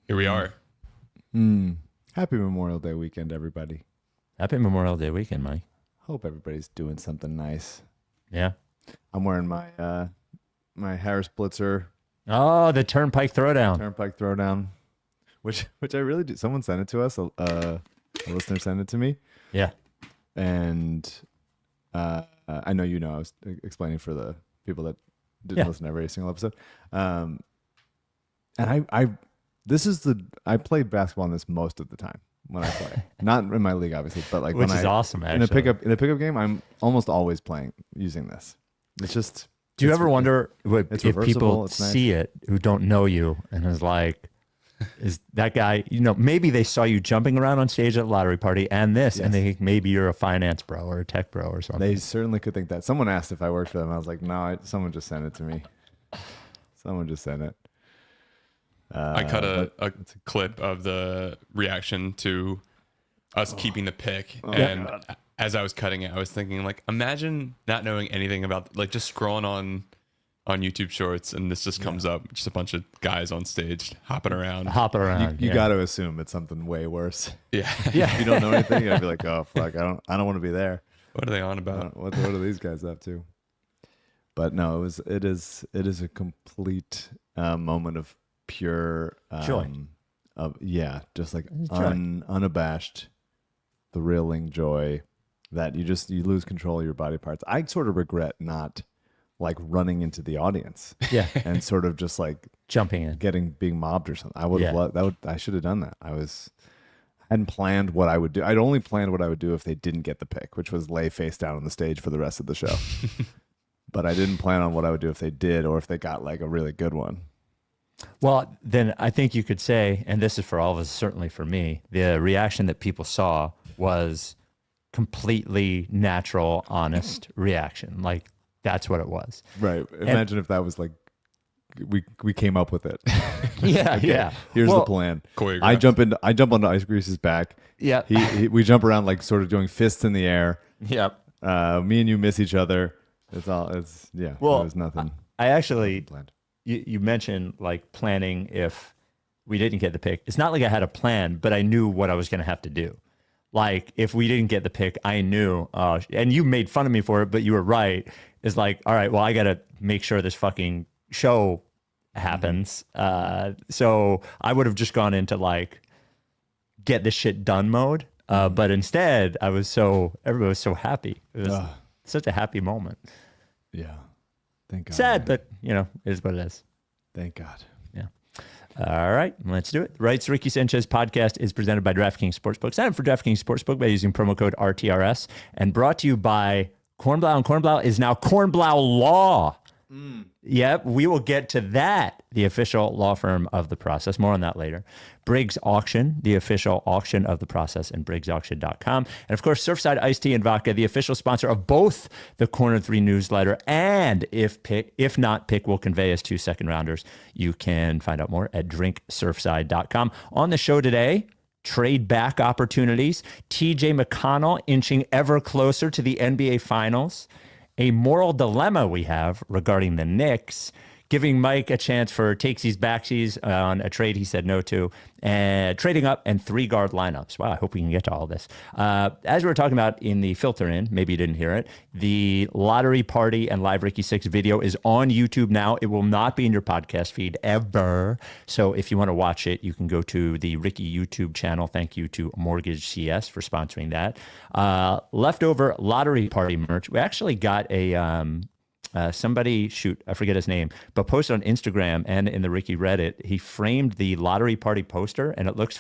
Here we are. Happy Memorial Day weekend, everybody. Happy Memorial Day weekend, Mike. Hope everybody's doing something nice. Yeah. I'm wearing my my Harris Blitzer Oh, the Turnpike Throwdown. Turnpike Throwdown, which I really do. Someone sent it to us. A listener sent it to me. Yeah. And I know you know. I was explaining for the people that didn't listen to every single episode. And I play basketball in this most of the time when I play. Not in my league, obviously, but like Which is awesome, actually. In a pickup game, I'm almost always using this. It's just. Do you ever wonder if people it's nice. see it who don't know you and is like, is that guy, maybe they saw you jumping around on stage at a lottery party and this, and they think maybe you're a finance bro or a tech bro or something. They certainly could think that. Someone asked if I worked for them. I was like, no, someone just sent it to me. Someone just sent it. I cut a clip of the reaction to us keeping the pick. And as I was cutting it, I was thinking, like, imagine not knowing anything about, like, just scrolling on YouTube Shorts, and this just comes up, just a bunch of guys on stage hopping around. You got to assume it's something way worse. Yeah. If you don't know anything, you'd be like, oh, fuck, I don't want to be there. What are they on about? What are these guys up to? But no, it is a complete moment of pure joy. Just like unabashed, thrilling joy that you lose control of your body parts. I sort of regret not like running into the audience, and sort of just like jumping in, being mobbed or something. I would have loved that. I should have done that. I hadn't planned what I would do. I'd only planned what I would do if they didn't get the pick, which was lay face down on the stage for the rest of the show. But I didn't plan on what I would do if they did, or if they got like a really good one. Well, then I think you could say, and this is for all of us, certainly for me, the reaction that people saw was completely natural, honest reaction. Like, that's what it was. Right. Imagine if that was like, we came up with it. Yeah. Here's the plan. I jump onto Ice Grease's back. Yeah. We jump around like sort of doing fists in the air. Yep. Me and you miss each other. Well, there's nothing. I actually planned. You mentioned like planning if we didn't get the pick. It's not like I had a plan, but I knew what I was going to have to do. Like, if we didn't get the pick, I knew, and you made fun of me for it, but you were right. It's like, all right, well, I got to make sure this fucking show happens. So I would have just gone into like, get this shit done mode. But instead, everybody was so happy. It was such a happy moment. Yeah. Thank God. Sad, but it is what it is. Thank God. Yeah. All right, let's do it. Rights Ricky Sanchez podcast is presented by Draftkings Sportsbook. Sign up for Draftkings Sportsbook by using promo code RTRS, and brought to you by Kornblau, and Kornblau is now Kornblau Law. Yep, we will get to that. The official law firm of the process. More on that later. Briggs Auction, the official auction of the process, and briggsauction.com. And of course, Surfside Iced Tea and Vodka, the official sponsor of both the Corner 3 newsletter, and if not, Pick will convey as 2 second rounders. You can find out more at drinksurfside.com. On the show today, trade back opportunities, TJ McConnell inching ever closer to the NBA Finals, a moral dilemma we have regarding the Knicks, giving Mike a chance for takesies, backsies on a trade he said no to, and trading up, and 3 guard lineups. Wow, I hope we can get to all this. As we were talking about in the filter in, maybe you didn't hear it, the Lottery Party and Live Ricky 6 video is on YouTube now. It will not be in your podcast feed ever. So if you want to watch it, you can go to the Ricky YouTube channel. Thank you to Mortgage CS for sponsoring that. Leftover Lottery Party merch. We actually got a... somebody, I forget his name, but posted on Instagram and in the Ricky Reddit, he framed the Lottery Party poster, and it looks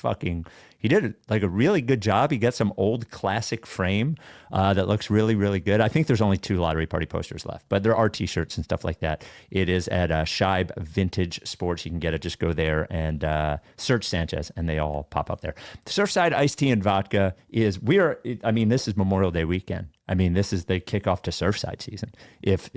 he did like a really good job. He got some old classic frame that looks really, really good. I think there's only 2 Lottery Party posters left, but there are t-shirts and stuff like that. It is at Shibe Vintage Sports. You can get it. Just go there and search Sanchez, and they all pop up there. Surfside Iced Tea and Vodka this is Memorial Day weekend. I mean, this is the kickoff to Surfside season. If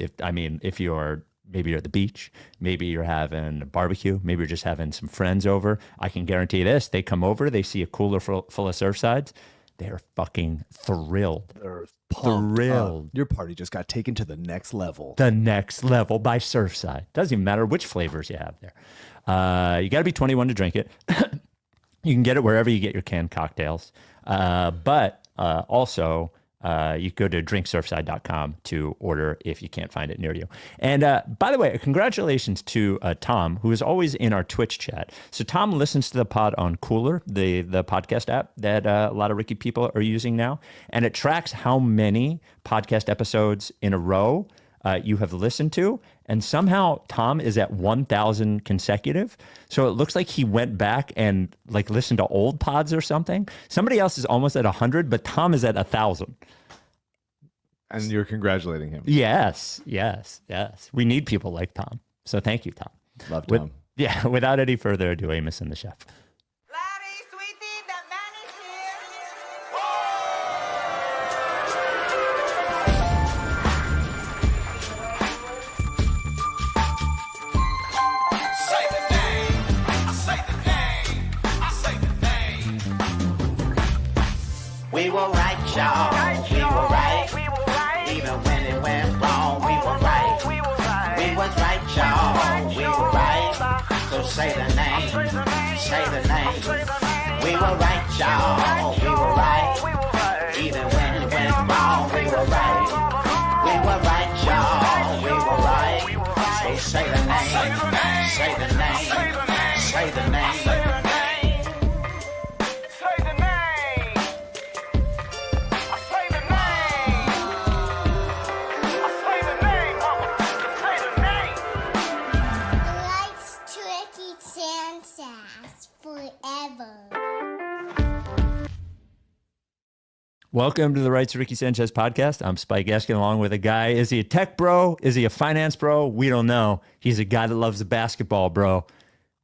maybe you're at the beach, maybe you're having a barbecue, maybe you're just having some friends over, I can guarantee this. They come over, they see a cooler full of Surfsides. They're fucking thrilled. They're thrilled. Your party just got taken to the next level. The next level by Surfside. Doesn't even matter which flavors you have there. You got to be 21 to drink it. You can get it wherever you get your canned cocktails. But also, you go to drinksurfside.com to order if you can't find it near you. And by the way, congratulations to Tom, who is always in our Twitch chat. So Tom listens to the pod on Cooler, the podcast app that a lot of Ricky people are using now. And it tracks how many podcast episodes in a row you have listened to. And somehow Tom is at 1,000 consecutive. So it looks like he went back and like listened to old pods or something. Somebody else is almost at 100, but Tom is at 1,000. And you're congratulating him. Yes. We need people like Tom. So thank you, Tom. Love Tom. Without any further ado, Amos and the Chef. We were right, y'all. We were right. Even when it went wrong, we were right. We was right, y'all. We were right. So say the name. Say the name. We were right, y'all. We were right. Even when it went wrong, we were right. We were right, y'all. We were right. So say the name. Say the name. Say the name. Welcome to the Rights Ricky Sanchez podcast. I'm Spike asking along with a guy. Is he a tech bro? Is he a finance bro? We don't know. He's a guy that loves the basketball, bro.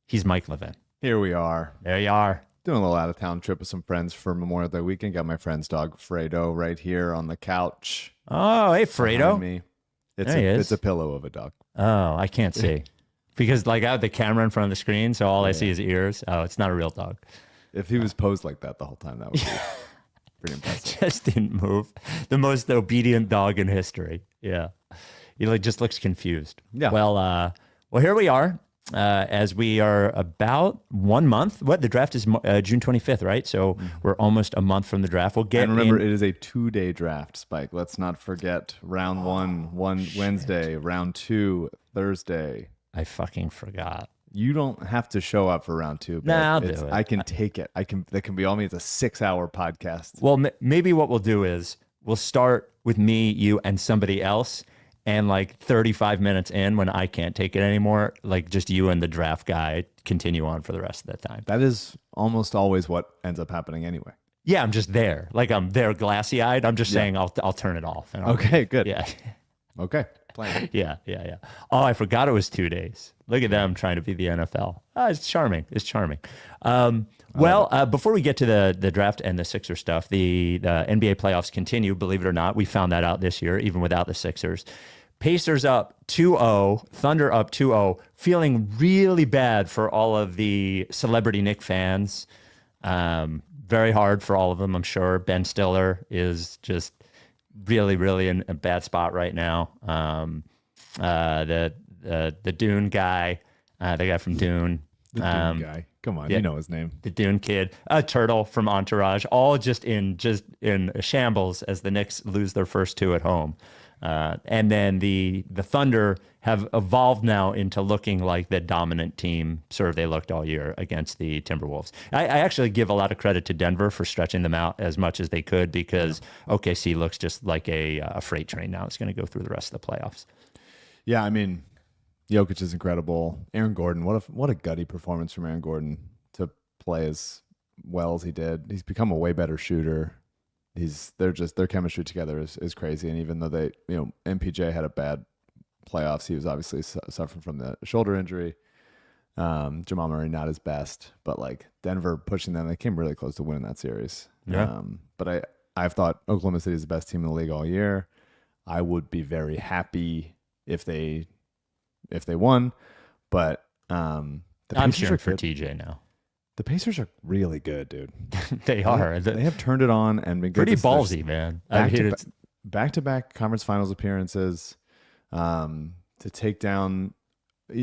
He's Mike Levin. Here we are. There you are. Doing a little out of town trip with some friends for Memorial Day weekend. Got my friend's dog Fredo right here on the couch. Oh, hey, Fredo. Me. It's a pillow of a dog. Oh, I can't see. Because like I have the camera in front of the screen, so all I see is ears. Oh, it's not a real dog. If he was posed like that the whole time, that would be pretty impressive. Just didn't move. The most obedient dog in history. Yeah. He just looks confused. Yeah. Well, here we are. As we are about 1 month. The draft is June 25th, right? So we're almost a month from the draft. We'll get. And remember, it is a 2-day draft, Spike. Let's not forget round one Wednesday, round 2 Thursday. I fucking forgot. You don't have to show up for round 2. I'll do it. I can take it. That can be all me. It's a 6-hour podcast. Well, maybe what we'll do is we'll start with me, you, and somebody else. And like 35 minutes in, when I can't take it anymore, like just you and the draft guy continue on for the rest of the time. That is almost always what ends up happening anyway. Yeah, I'm just there. Like I'm there glassy eyed. I'm just saying I'll turn it off. And Okay, good. Yeah. Okay. Plan. Yeah. Oh, I forgot it was 2 days. Look at them trying to be the NFL. It's charming. Before we get to the draft and the Sixers stuff, the NBA playoffs continue, believe it or not. We found that out this year, even without the Sixers. Pacers up 2-0, Thunder up 2-0, feeling really bad for all of the celebrity Knick fans. Very hard for all of them, I'm sure. Ben Stiller is just really, really in a bad spot right now. The Dune guy, the guy from Dune. The Dune guy. Come on, you know his name. The Dune kid, a Turtle from Entourage, all just in shambles as the Knicks lose their first 2 at home. And then the Thunder have evolved now into looking like the dominant team sort of they looked all year against the Timberwolves. I actually give a lot of credit to Denver for stretching them out as much as they could because OKC looks just like a freight train now. It's going to go through the rest of the playoffs. Yeah, I mean, Jokic is incredible. Aaron Gordon, what a gutty performance from Aaron Gordon to play as well as he did. He's become a way better shooter. Their chemistry together is crazy. And even though MPJ had a bad playoffs, he was obviously suffering from the shoulder injury. Jamal Murray not his best, but like Denver pushing them, they came really close to winning that series. Yeah. But I've thought Oklahoma City is the best team in the league all year. I would be very happy if they won, but I'm cheering for TJ now. The Pacers are really good, dude. They are. They have turned it on and been good. Pretty ballsy, man. Back-to-back conference finals appearances, to take down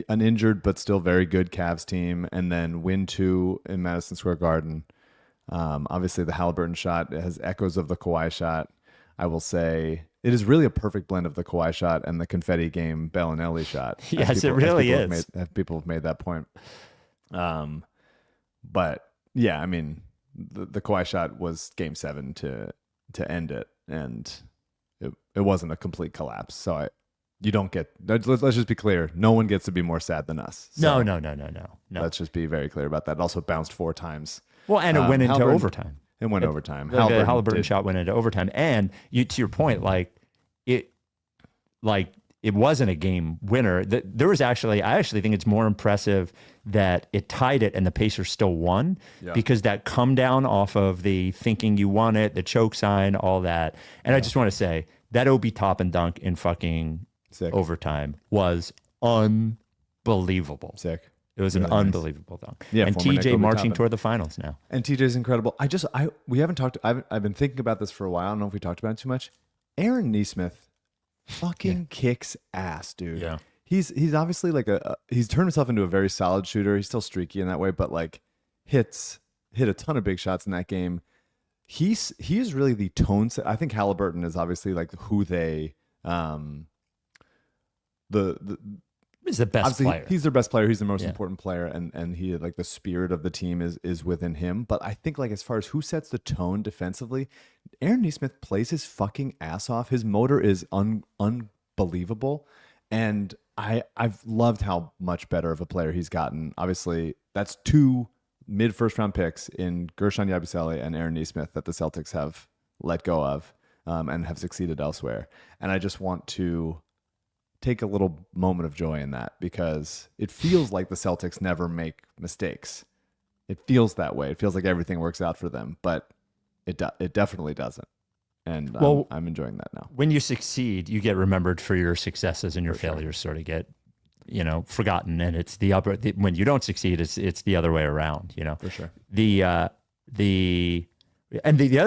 an injured but still very good Cavs team, and then win 2 in Madison Square Garden. Obviously, the Haliburton shot has echoes of the Kawhi shot. I will say it is really a perfect blend of the Kawhi shot and the confetti game Bellinelli shot. Yes, it really is. People have made that point. But yeah, I mean, the Kawhi shot was Game 7 to end it, and it wasn't a complete collapse. So you don't get. Let's just be clear. No one gets to be more sad than us. So No. Let's just be very clear about that. It also bounced 4 times. Well, and it went into overtime. It went overtime. The Haliburton shot went into overtime, and to your point, it wasn't a game winner. There was I actually think it's more impressive that it tied it and the Pacers still won, because that come down off of the thinking you won it, the choke sign, all that. And I just want to say that Obi Toppin dunk in fucking overtime was unbelievable. Sick. It was an unbelievable dunk. Yeah, and TJ marching toward the finals now. And TJ's incredible. We haven't talked. I've been thinking about this for a while. I don't know if we talked about it too much. Aaron Nesmith fucking kicks ass, dude. Yeah. He's obviously he's turned himself into a very solid shooter. He's still streaky in that way, but hit a ton of big shots in that game. He is really the tone set. I think Haliburton is obviously who they He's the best player. He's their best player. He's the most important player, and he the spirit of the team is within him. But I think as far as who sets the tone defensively, Aaron Nesmith plays his fucking ass off. His motor is unbelievable, and I've loved how much better of a player he's gotten. Obviously, that's 2 mid-first round picks in Gershon Yabusele and Aaron Nesmith that the Celtics have let go of and have succeeded elsewhere. And I just want to take a little moment of joy in that, because it feels like the Celtics never make mistakes. It feels that way. It feels like everything works out for them, but it definitely doesn't. And I'm enjoying that now. When you succeed, you get remembered for your successes, and your failures sort of get, forgotten. And it's when you don't succeed, it's the other way around, For sure. The other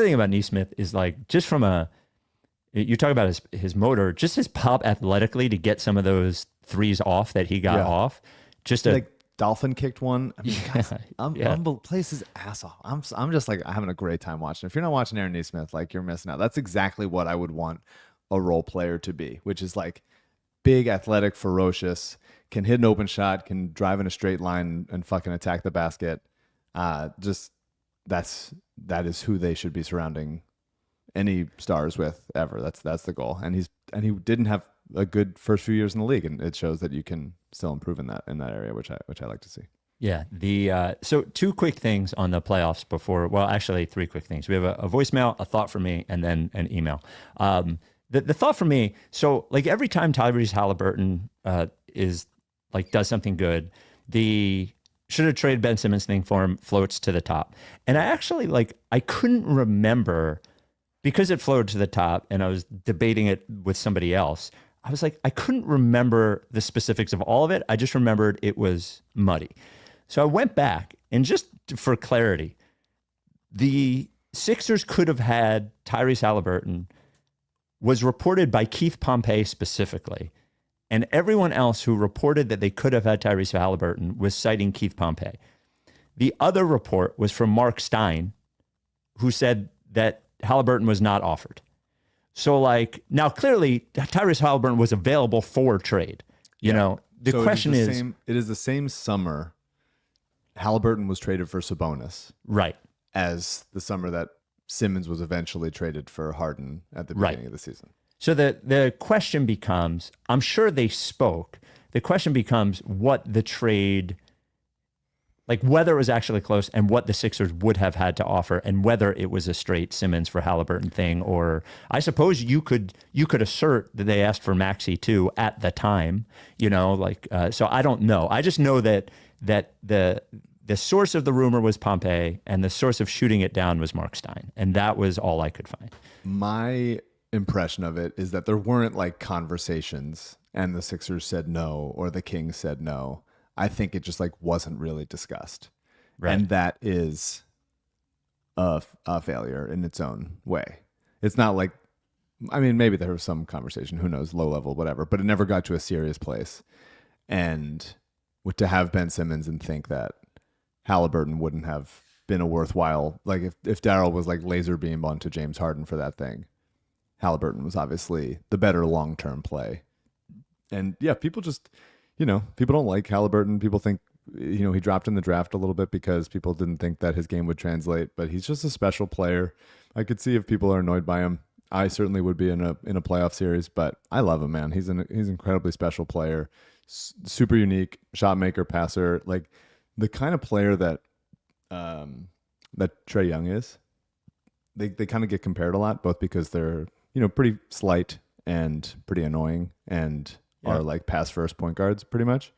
thing about Nesmith is just from you talk about his motor, just his pop athletically to get some of those threes off that he got off. Just Dolphin kicked one. I mean, guys, plays his ass off. I'm just having a great time watching. If you're not watching Aaron Nesmith, you're missing out. That's exactly what I would want a role player to be, which is big, athletic, ferocious, can hit an open shot, can drive in a straight line and fucking attack the basket. That is who they should be surrounding any stars with ever. That's the goal. And he didn't have a good first few years in the league, and it shows that you can still improve in that area, which I like to see. Yeah. So 2 quick things on the playoffs before. Well, actually 3 quick things. We have a voicemail, a thought from me, and then an email. The thought from me. So every time Tyrese Haliburton does something good, the should have traded Ben Simmons thing for him floats to the top. And I actually I couldn't remember, because it floated to the top and I was debating it with somebody else. I was I couldn't remember the specifics of all of it. I just remembered it was muddy. So I went back, and just for clarity, the Sixers could have had Tyrese Haliburton, was reported by Keith Pompey specifically, and everyone else who reported that they could have had Tyrese Haliburton was citing Keith Pompey. The other report was from Mark Stein, who said that Haliburton was not offered. So now clearly Tyrese Haliburton was available for trade. The question is, it is the same summer Haliburton was traded for Sabonis, right, as the summer that Simmons was eventually traded for Harden at the beginning of the season. So the question becomes, I'm sure they spoke. The question becomes what the trade, whether it was actually close and what the Sixers would have had to offer, and whether it was a straight Simmons for Haliburton thing, or I suppose you could assert that they asked for Maxey too at the time, so I don't know. I just know that the source of the rumor was Pompey, and the source of shooting it down was Mark Stein, and that was all I could find. My impression of it is that there weren't conversations and the Sixers said no or the Kings said no. I think it just wasn't really discussed. Right. And that is a failure in its own way. It's not maybe there was some conversation, who knows, low level, whatever, but it never got to a serious place. And to have Ben Simmons and think that Haliburton wouldn't have been a worthwhile, like if Daryl was like laser beamed onto James Harden for that thing, Haliburton was obviously the better long-term play. And yeah, people just, people don't like Haliburton. People think, he dropped in the draft a little bit because people didn't think that his game would translate, but he's just a special player. I could see if people are annoyed by him. I certainly would be in a playoff series, but I love him, man. He's an incredibly special player, super unique, shot maker, passer, like the kind of player that Trae Young is. They kind of get compared a lot, both because they're pretty slight and pretty annoying and are like pass first point guards pretty much.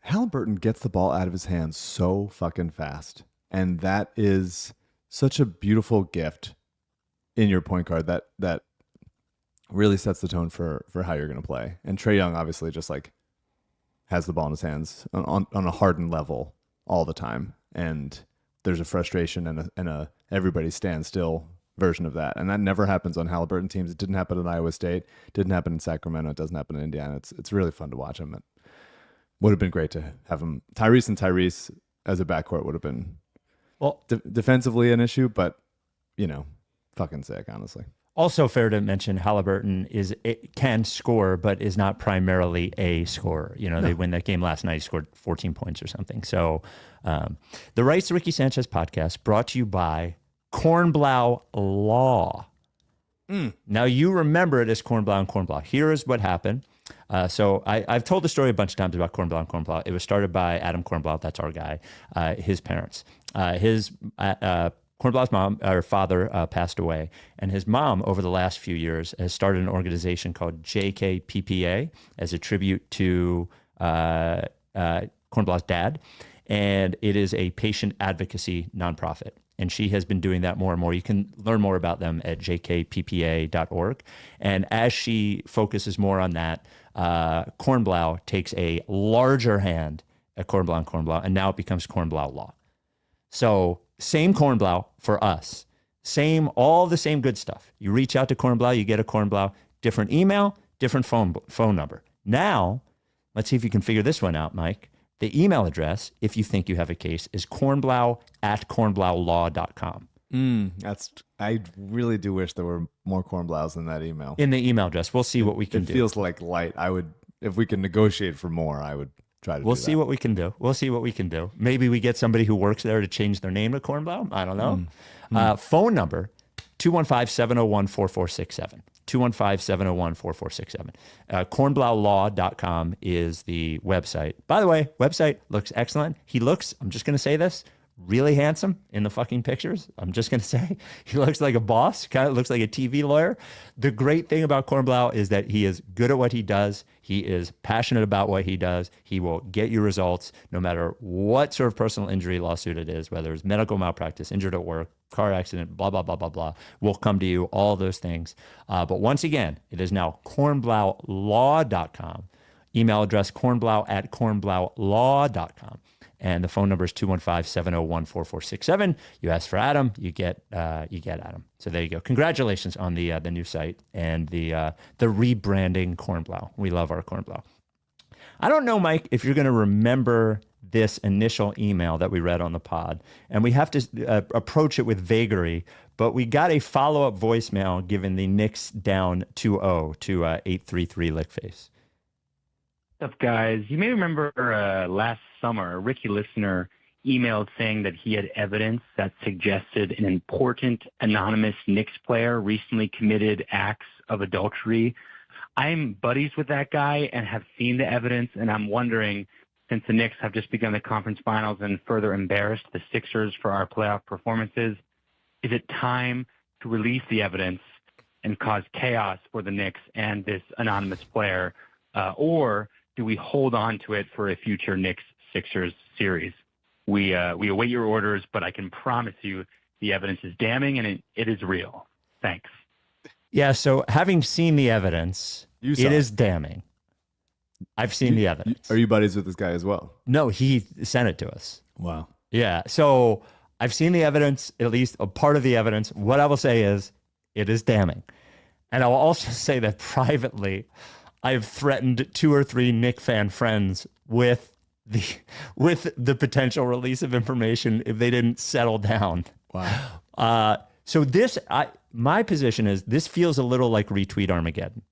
Haliburton gets the ball out of his hands so fucking fast, and that is such a beautiful gift in your point guard that really sets the tone for how you're going to play. And Trae Young obviously just like has the ball in his hands on a hardened level all the time, and there's a frustration and a everybody stand still version of that, and that never happens on Haliburton teams. It didn't happen at Iowa State, didn't happen in Sacramento, it doesn't happen in Indiana. It's really fun to watch him. It would have been great to have him. Tyrese as a backcourt would have been defensively an issue, but fucking sick, honestly. Also fair to mention, Haliburton can score, but is not primarily a scorer. They win that game last night. He scored 14 points or something. So the Rights to Ricky Sanchez podcast brought to you by Kornblau Law. Now you remember it as Kornblau and Kornblau. Here is what happened. So I've told the story a bunch of times about Kornblau and Kornblau. It was started by Adam Kornblau, that's our guy, his parents. Kornblau's mom or father passed away, and his mom over the last few years has started an organization called JKPPA as a tribute to Kornblau's dad, and it is a patient advocacy nonprofit. And she has been doing that more and more. You can learn more about them at jkppa.org. And as she focuses more on that, Kornblau takes a larger hand at Kornblau and Kornblau, and now it becomes Kornblau Law. So same Kornblau for us. All the same good stuff. You reach out to Kornblau, you get a Kornblau, different email, different phone number. Now, let's see if you can figure this one out, Mike. The email address, if you think you have a case, is kornblau@kornblaulaw.com. I really do wish there were more Kornblaus in that email. In the email address, we'll see what we can do. It feels like light. If we can negotiate for more, I would try to do that. We'll see what we can do. Maybe we get somebody who works there to change their name to Kornblau. I don't know. Phone number, 215-701-4467. 215-701-4467. Kornblaulaw.com is the website. By the way, website looks excellent. He looks, I'm just going to say this, really handsome in the fucking pictures. I'm just going to say he looks like a boss, kind of looks like a TV lawyer. The great thing about Kornblau is that he is good at what he does. He is passionate about what he does. He will get you results no matter what sort of personal injury lawsuit it is, whether it's medical malpractice, injured at work, car accident, blah, blah, blah, blah, blah. We'll come to you, all those things. But once again, it is now kornblaulaw.com. Email address kornblau@kornblaulaw.com. And the phone number is 215-701-4467. You ask for Adam, you get Adam. So there you go. Congratulations on the new site and the rebranding Kornblau. We love our Kornblau. I don't know, Mike, if you're going to remember this initial email that we read on the pod, and we have to approach it with vagary, but we got a follow-up voicemail given the Knicks down 2-0 to 833 Lickface. What's up, guys? You may remember last summer, a Ricky listener emailed saying that he had evidence that suggested an important anonymous Knicks player recently committed acts of adultery. I'm buddies with that guy and have seen the evidence, and I'm wondering, since the Knicks have just begun the conference finals and further embarrassed the Sixers for our playoff performances, is it time to release the evidence and cause chaos for the Knicks and this anonymous player, or do we hold on to it for a future Knicks-Sixers series? We await your orders, but I can promise you the evidence is damning and it is real. Thanks. Yeah, so having seen the evidence, it is damning. I've seen the evidence. Are you buddies with this guy as well? No, he sent it to us. Wow. Yeah, so I've seen the evidence, at least a part of the evidence. What I will say is it is damning. And I will also say that privately, I have threatened 2 or 3 Knick fan friends with the potential release of information if they didn't settle down. Wow. So my position is this feels a little like retweet Armageddon,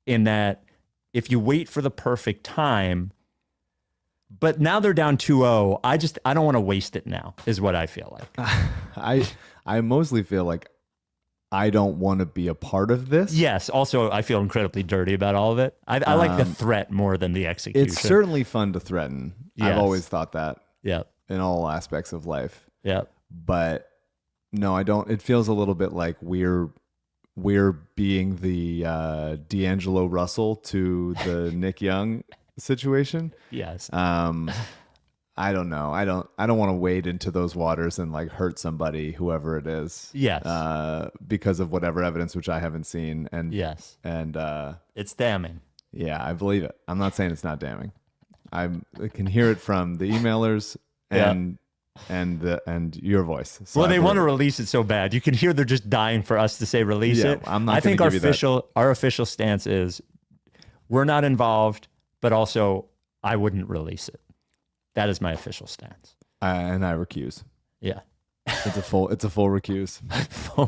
in that if you wait for the perfect time, but now they're down 2-0. I don't want to waste it now, is what I feel like. I mostly feel like I don't want to be a part of this. Yes. Also, I feel incredibly dirty about all of it. I like the threat more than the execution. It's certainly fun to threaten. Yes. I've always thought that. Yeah. In all aspects of life. Yeah. But no, I don't. It feels a little bit like we're being the D'Angelo Russell to the Nick Young situation. Yes. I don't know. I don't want to wade into those waters and like hurt somebody, whoever it is. Yes. Because of whatever evidence which I haven't seen. And yes. And it's damning. Yeah, I believe it. I'm not saying it's not damning. I can hear it from the emailers and your voice. So well, they want to release it so bad. You can hear they're just dying for us to say release it. I'm not. I think our official stance is we're not involved, but also I wouldn't release it. That is my official stance. And I recuse. Yeah. It's a full recuse.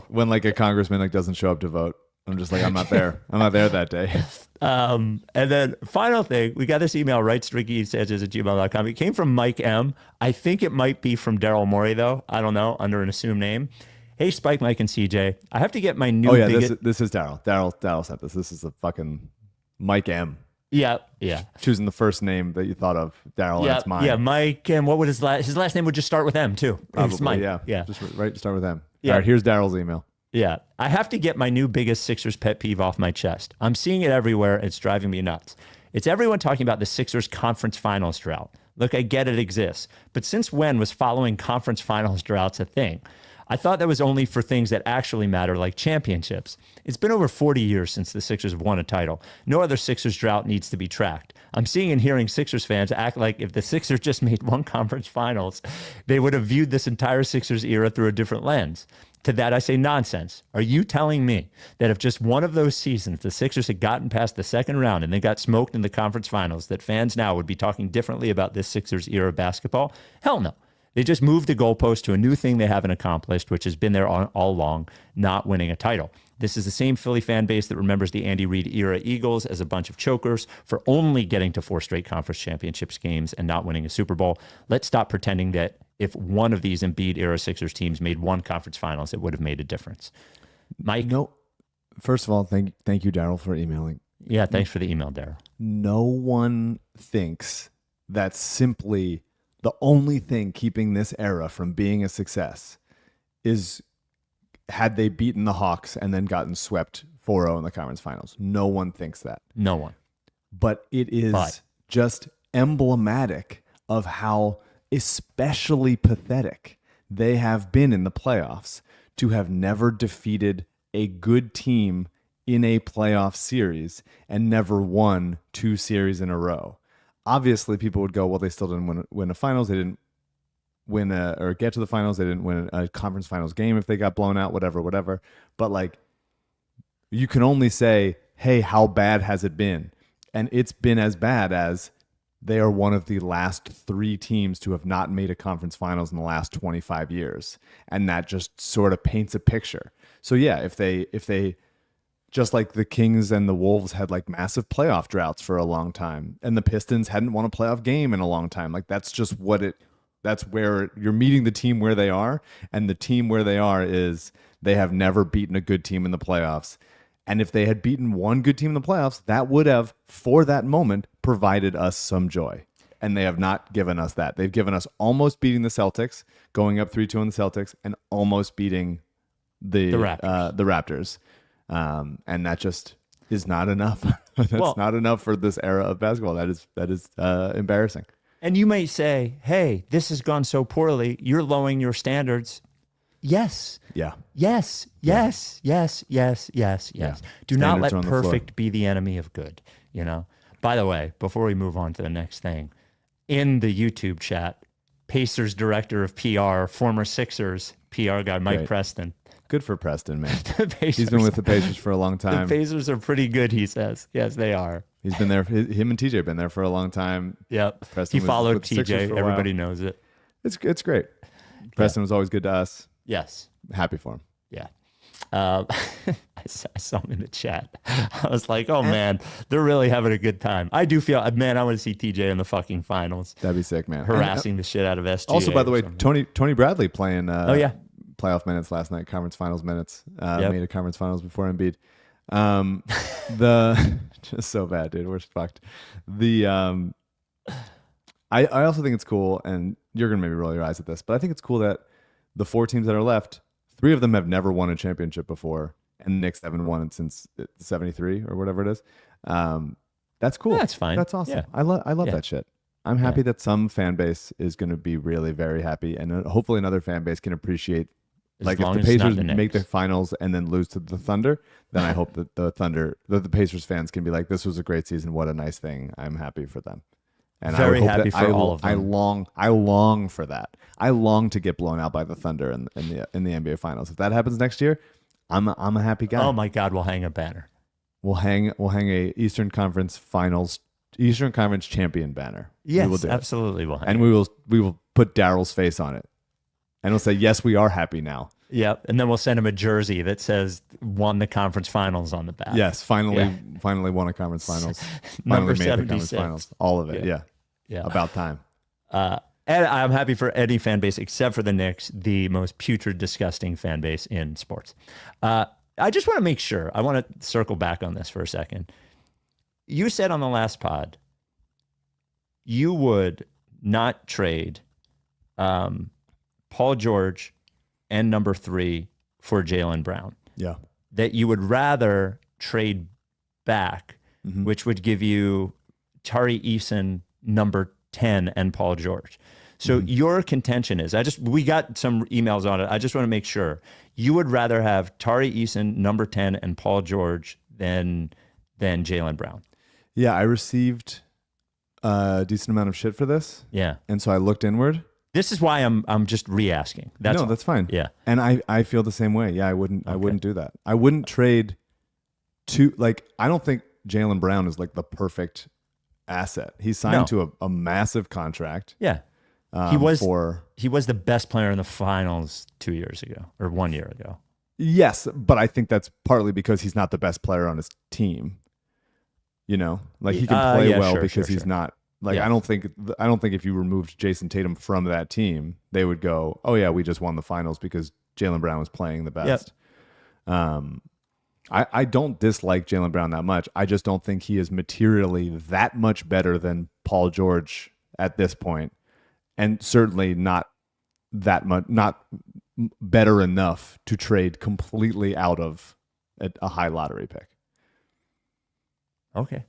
When like a congressman like doesn't show up to vote, I'm just like, I'm not there. I'm not there that day. And then final thing, we got this email, rights@gmail.com. It came from Mike M. I think it might be from Daryl Morey though. I don't know, under an assumed name. Hey, Spike, Mike, and CJ. I have to get my new this is Daryl. Daryl sent this. This is a fucking Mike M. Yeah. Choosing the first name that you thought of, Daryl. Yeah, that's mine. Yeah, Mike. And what would his last name would just start with M too. Probably, it's Mike. Yeah. Just start with M. Yeah. All right, here's Daryl's email. Yeah, I have to get my new biggest Sixers pet peeve off my chest. I'm seeing it everywhere. It's driving me nuts. It's everyone talking about the Sixers conference finals drought. Look, I get it exists, but since when was following conference finals droughts a thing? I thought that was only for things that actually matter, like championships. It's been over 40 years since the Sixers have won a title. No other Sixers drought needs to be tracked. I'm seeing and hearing Sixers fans act like if the Sixers just made one conference finals, they would have viewed this entire Sixers era through a different lens. To that, I say nonsense. Are you telling me that if just one of those seasons the Sixers had gotten past the second round and they got smoked in the conference finals, that fans now would be talking differently about this Sixers era of basketball? Hell no. They just moved the goalpost to a new thing they haven't accomplished, which has been there all along, not winning a title. This is the same Philly fan base that remembers the Andy Reid era Eagles as a bunch of chokers for only getting to 4 straight conference championships games and not winning a Super Bowl. Let's stop pretending that if one of these Embiid era Sixers teams made one conference finals, it would have made a difference. Mike? No. First of all, thank you, Daryl, for emailing. Yeah, thanks for the email, Daryl. No one thinks that simply the only thing keeping this era from being a success is had they beaten the Hawks and then gotten swept 4-0 in the conference finals. No one thinks that. No one. But it is just emblematic of how especially pathetic they have been in the playoffs to have never defeated a good team in a playoff series and never won 2 series in a row. Obviously, people would go, well, they still didn't win a finals. They didn't win or get to the finals. They didn't win a conference finals game if they got blown out, whatever. But like, you can only say, hey, how bad has it been? And it's been as bad as they are one of the last 3 teams to have not made a conference finals in the last 25 years. And that just sort of paints a picture. So yeah, if they just like the Kings and the Wolves had like massive playoff droughts for a long time, and the Pistons hadn't won a playoff game in a long time. Like that's just that's where you're meeting the team where they are. And the team where they are is they have never beaten a good team in the playoffs. And if they had beaten one good team in the playoffs, that would have, for that moment, provided us some joy. And they have not given us that. They've given us almost beating the Celtics, going up 3-2 on the Celtics, and almost beating the Raptors. And that just is not enough. That's not enough for this era of basketball. That is embarrassing. And you may say, hey, this has gone so poorly, you're lowering your standards. Yes. Yeah. Yes. Yes. Yes. Yes. Yes. Yes. Do not let perfect be the enemy of good. You know. By the way, before we move on to the next thing, in the YouTube chat, Pacers director of PR, former Sixers PR guy Mike Preston, Good for Preston, man. The Pacers, He's been with the Pacers for a long time. The Pacers are pretty good, he says. Yes, they are. He's been there. Him and TJ have been there for a long time. Yep. Preston He followed with the Sixers TJ. for a while. Everybody knows it. It's great. Preston was always good to us. Yes. Happy for him. Yeah. I saw him in the chat. I was like, oh man, they're really having a good time. I do feel, man, I want to see TJ in the fucking finals. That'd be sick, man. Harassing the shit out of SGA. Also, by the way, Tony Bradley playing playoff minutes last night, conference finals minutes. Made a conference finals before Embiid. Just so bad, dude. We're fucked. I also think it's cool, and you're gonna maybe roll your eyes at this, but I think it's cool that the 4 teams that are left, 3 of them have never won a championship before, and the Knicks haven't won it since '73 or whatever it is. That's cool. That's fine. That's awesome. Yeah. I love that shit. I'm happy that some fan base is going to be really very happy, and hopefully another fan base can appreciate. Like if the Pacers make the finals and then lose to the Thunder, then I hope that the Pacers fans can be like, "This was a great season. What a nice thing. I'm happy for them." And very happy for all of them. I long for that. I long to get blown out by the Thunder in the NBA Finals. If that happens next year, I'm a happy guy. Oh my God, we'll hang a banner. We'll hang a Eastern Conference champion banner. Yes, absolutely. We'll hang and we will put Daryl's face on it, and we'll say, "Yes, we are happy now." Yep, and then we'll send him a jersey that says "won the conference finals" on the back. Yes, finally won a conference finals. Number finally made the conference 76. finals. All of it. Yeah. About time. And I'm happy for any fan base except for the Knicks, the most putrid, disgusting fan base in sports. I just want to make sure. I want to circle back on this for a second. You said on the last pod you would not trade Paul George and number 3 for Jaylen Brown. Yeah. That you would rather trade back, which would give you Tari Eason, number 10, and Paul George. So your contention is, we got some emails on it. I just want to make sure you would rather have Tari Eason, number 10, and Paul George than Jaylen Brown. Yeah, I received a decent amount of shit for this. Yeah. And so I looked inward. This is why I'm just re-asking. That's fine. Yeah. And I feel the same way. Yeah, I wouldn't do that. I wouldn't trade I don't think Jaylen Brown is like the perfect asset. He signed to a massive contract. Yeah. He was the best player in the finals 2 years ago or 1 year ago. Yes, but I think that's partly because he's not the best player on his team. You know, like he can play because he's not. Like I don't think if you removed Jason Tatum from that team, they would go, "Oh yeah, we just won the finals because Jaylen Brown was playing the best." Yep. I don't dislike Jaylen Brown that much. I just don't think he is materially that much better than Paul George at this point, and certainly not that much, not better enough to trade completely out of a high lottery pick. Okay.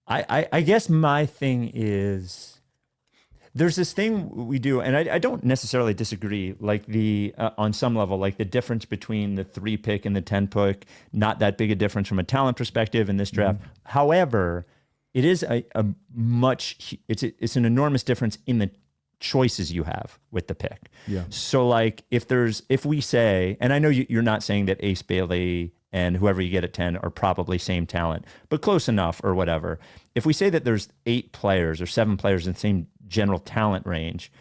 I guess my thing is there's this thing we do, and I don't necessarily disagree, like on some level, like the difference between the 3 pick and the 10 pick, not that big a difference from a talent perspective in this draft. However, it is it's an enormous difference in the choices you have with the pick. Yeah. So like if we say, and I know you're not saying that Ace Bailey and whoever you get at 10 are probably same talent, but close enough or whatever. If we say that there's 8 players or 7 players in the same general talent range,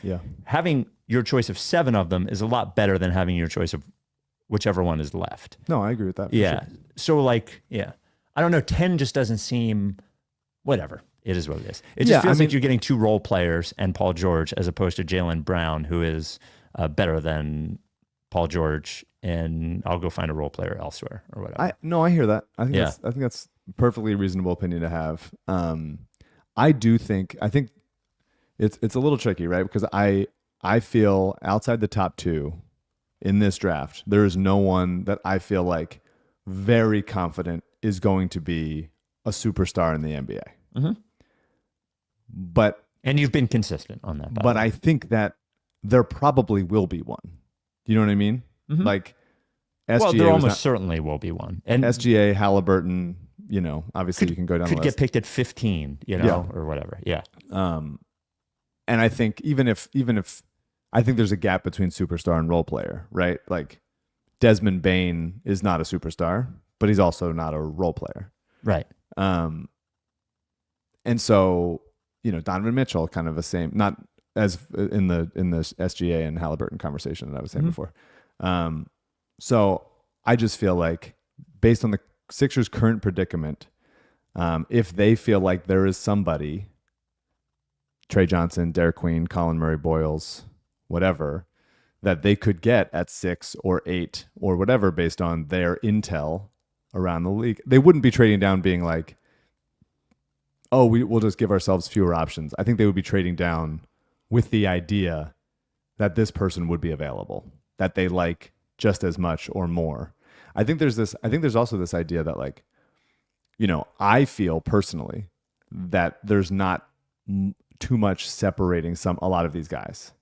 having your choice of 7 of them is a lot better than having your choice of whichever one is left. No, I agree with that. Sure. So like, I don't know, 10 just doesn't seem, whatever. It is what it is. It just feels like you're getting 2 role players and Paul George as opposed to Jaylen Brown, who is better than Paul George, and I'll go find a role player elsewhere or whatever. I hear that. I think that's a perfectly reasonable opinion to have. I think it's a little tricky, right? Because I feel outside the top 2 in this draft, there is no one that I feel like very confident is going to be a superstar in the NBA. And you've been consistent on that. But I think that there probably will be one. You know what I mean? Like SGA there almost certainly will be one. And SGA, Haliburton, obviously you can go down the list. Could get picked at 15, or whatever. Yeah. And I think even if I think there's a gap between superstar and role player, right? Like Desmond Bane is not a superstar, but he's also not a role player. Right. And so, Donovan Mitchell, kind of the same, not as in the SGA and Haliburton conversation that I was saying before. So I just feel like, based on the Sixers' current predicament, if they feel like there is somebody, Trey Johnson, Derek Queen, Colin Murray Boyles, whatever, that they could get at 6 or 8 or whatever based on their intel around the league, they wouldn't be trading down being like, oh, we'll just give ourselves fewer options. I think they would be trading down with the idea that this person would be available, that they like just as much or more. I think there's also this idea that, like, I feel personally that there's not too much separating a lot of these guys.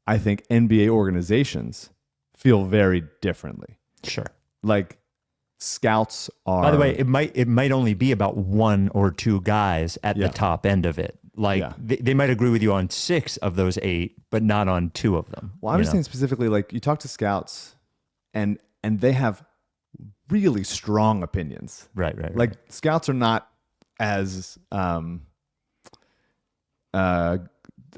I think NBA organizations feel very differently. Sure. Like, scouts are. By the way, it might only be about 1 or 2 guys at the top end of it. Like, they might agree with you on 6 of those 8, but not on 2 of them. Well, I'm just saying specifically, like, you talk to scouts and they have really strong opinions. Right. Like, scouts are not as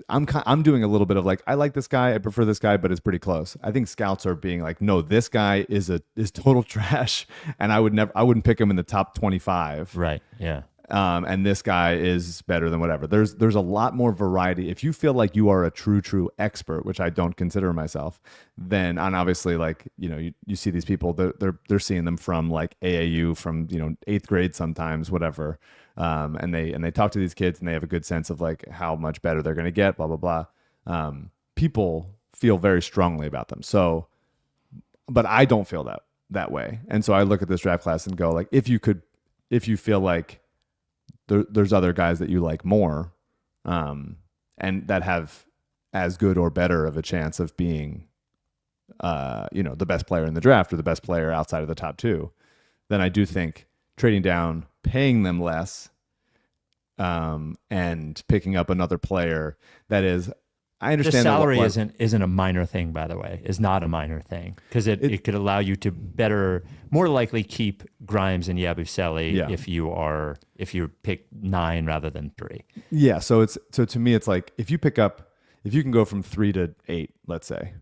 I'm doing a little bit of like, I like this guy, I prefer this guy, but it's pretty close. I think scouts are being like, no, this guy is total trash, and I wouldn't pick him in the top 25. Right. Yeah. And this guy is better than whatever. There's a lot more variety. If you feel like you are a true expert, which I don't consider myself, then, and obviously, like, you see these people, they're seeing them from like AAU, from 8th grade sometimes, whatever. And they talk to these kids and they have a good sense of like how much better they're going to get, blah, blah, blah. People feel very strongly about them. So, but I don't feel that way. And so I look at this draft class and go, like, if you feel like there's other guys that you like more, and that have as good or better of a chance of being, the best player in the draft or the best player outside of the top 2, then I do think trading down, paying them less, and picking up another player that is, I understand the salary isn't a minor thing, by the way, is not a minor thing, because it could allow you to more likely keep Grimes and Yabusele if you pick 9 rather than 3. Yeah. So to me, it's like, if you can go from 3 to 8, let's say,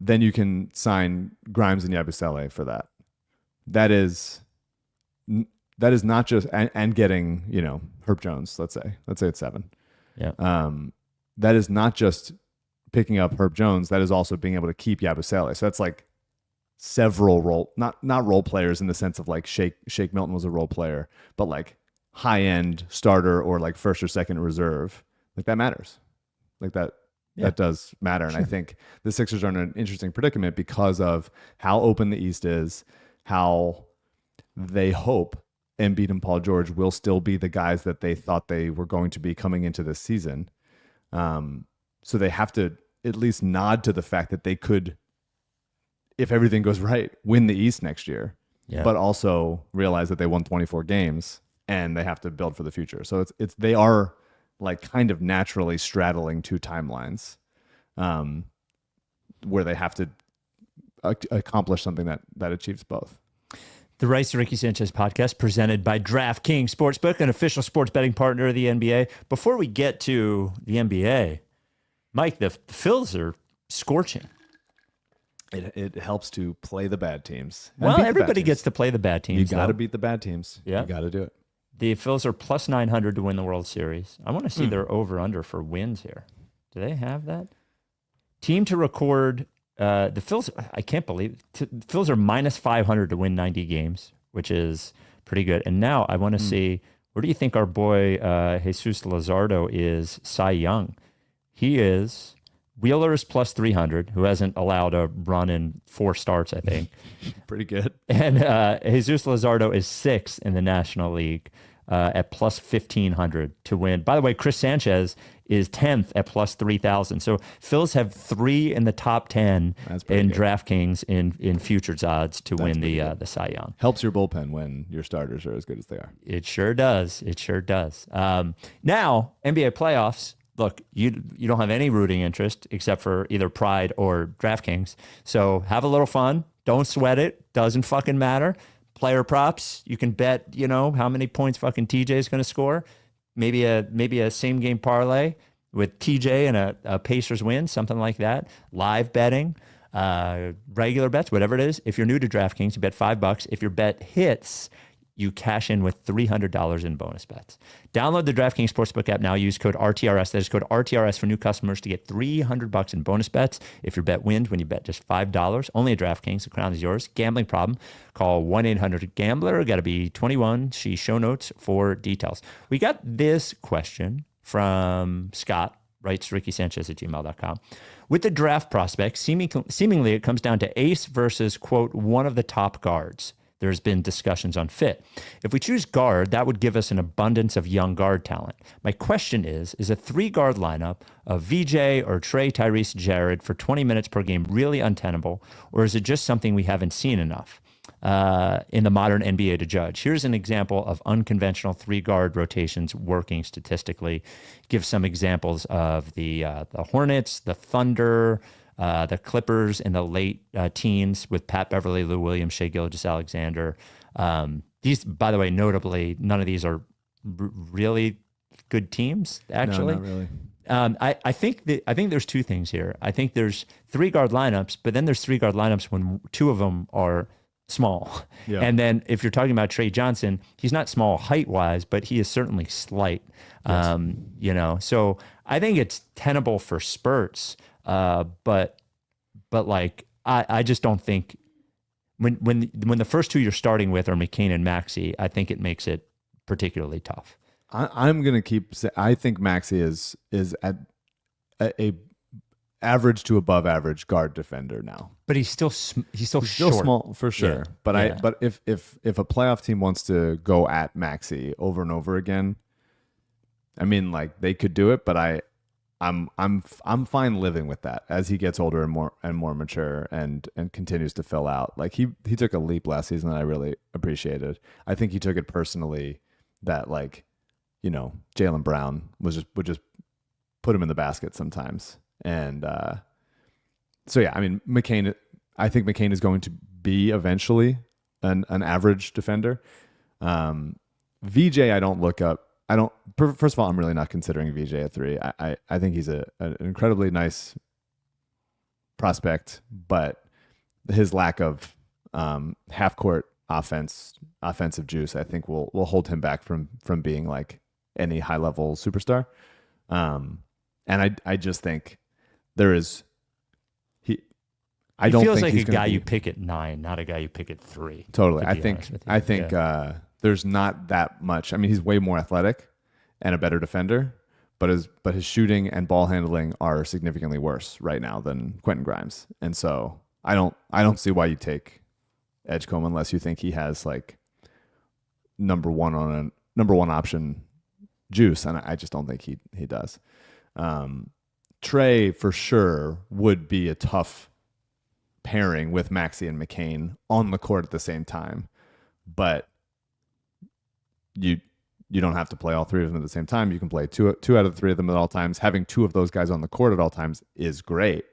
then you can sign Grimes and Yabusele for that. That is not just, and getting, Herb Jones, let's say it's 7. Yeah. That is not just picking up Herb Jones. That is also being able to keep Yabusele. So that's like several not role players in the sense of like Shake Milton was a role player, but like high end starter or like first or second reserve. Like, that matters. Like that does matter. And I think the Sixers are in an interesting predicament because of how open the East is, how they hope Embiid and Paul George will still be the guys that they thought they were going to be coming into this season. So they have to at least nod to the fact that they could, if everything goes right, win the East next year, but also realize that they won 24 games and they have to build for the future. So they are like kind of naturally straddling 2 timelines, where they have to accomplish something that achieves both. The Rights to Ricky Sanchez podcast, presented by Draftkings Sportsbook, an official sports betting partner of the NBA. Before we get to the NBA, Mike, the Phils are scorching. It helps to play the bad teams. Well, everybody gets to play the bad teams. You got to beat the bad teams. Yeah. You got to do it. The Phils are plus 900 to win the World Series. I want to see their over-under for wins here. Do they have that? Team to record... the Phils, I can't believe it. The Phils are minus 500 to win 90 games, which is pretty good. And now I want to see, where do you think our boy Jesus Luzardo is Cy Young? He is, Wheeler is plus 300, who hasn't allowed a run in 4 starts, I think. Pretty good. And Jesus Luzardo is 6th in the National League at plus 1,500 to win. By the way, Chris Sanchez is 10th at plus 3,000. So Phils have 3 in the top 10 in DraftKings in futures odds to win the Cy Young. Helps your bullpen when your starters are as good as they are. It sure does. It sure does. Now, NBA playoffs. Look, you don't have any rooting interest except for either Pride or DraftKings. So have a little fun. Don't sweat it. Doesn't fucking matter. Player props, you can bet, how many points fucking TJ is going to score. Maybe a same game parlay with TJ and a Pacers win, something like that. Live betting, regular bets, whatever it is. If you're new to DraftKings, you bet $5. If your bet hits, you cash in with $300 in bonus bets. Download the DraftKings Sportsbook app now. Use code RTRS. That is code RTRS for new customers to get $300 in bonus bets if your bet wins when you bet just $5. Only at DraftKings. The crown is yours. Gambling problem? Call 1-800-GAMBLER. Got to be 21. See show notes for details. We got this question from Scott. Writes rickysanchez@gmail.com. With the draft prospects, seemingly it comes down to ace versus, quote, one of the top guards. There's been discussions on fit. If we choose guard, that would give us an abundance of young guard talent. My question is a 3-guard lineup of VJ or Trey, Tyrese, Jared for 20 minutes per game really untenable, or is it just something we haven't seen enough in the modern NBA to judge? Here's an example of unconventional 3-guard rotations working statistically. Give some examples of the Hornets, the Thunder, the Clippers in the late teens with Pat Beverly, Lou Williams, Shai Gilgeous-Alexander. These, by the way, notably, none of these are really good teams, actually. No, not really. I think there's two things here. I think there's 3-guard lineups, but then there's 3-guard lineups when 2 of them are small. Yeah. And then if you're talking about Trey Johnson, he's not small height-wise, but he is certainly slight. Yes. So I think it's tenable for spurts. But like I just don't think when the first 2 you're starting with are McCain and Maxey, I think it makes it particularly tough. I'm gonna keep saying I think Maxey is at a average to above average guard defender now. But he's still short. Small for sure. Yeah. But if a playoff team wants to go at Maxey over and over again, I mean, like, they could do it, but I'm fine living with that as he gets older and more mature and continues to fill out. Like he took a leap last season that I really appreciated. I think he took it personally that, like, Jaylen Brown would just put him in the basket sometimes. And so yeah, I mean, I think McCain is going to be eventually an average defender. VJ, first of all, I'm really not considering VJ at 3. I think he's an incredibly nice prospect, but his lack of half-court offensive juice, I think will hold him back from being like any high-level superstar. And I just think there is he feels like a guy you pick at 9, not a guy you pick at 3. Totally. I think there's not that much. I mean, he's way more athletic and a better defender, but his shooting and ball handling are significantly worse right now than Quentin Grimes. And so I don't see why you take Edgecombe unless you think he has like number one option juice, and I just don't think he does. Trey for sure would be a tough pairing with Maxey and McCain on the court at the same time, but you don't have to play all 3 of them at the same time. You can play two out of the 3 of them at all times. Having 2 of those guys on the court at all times is great.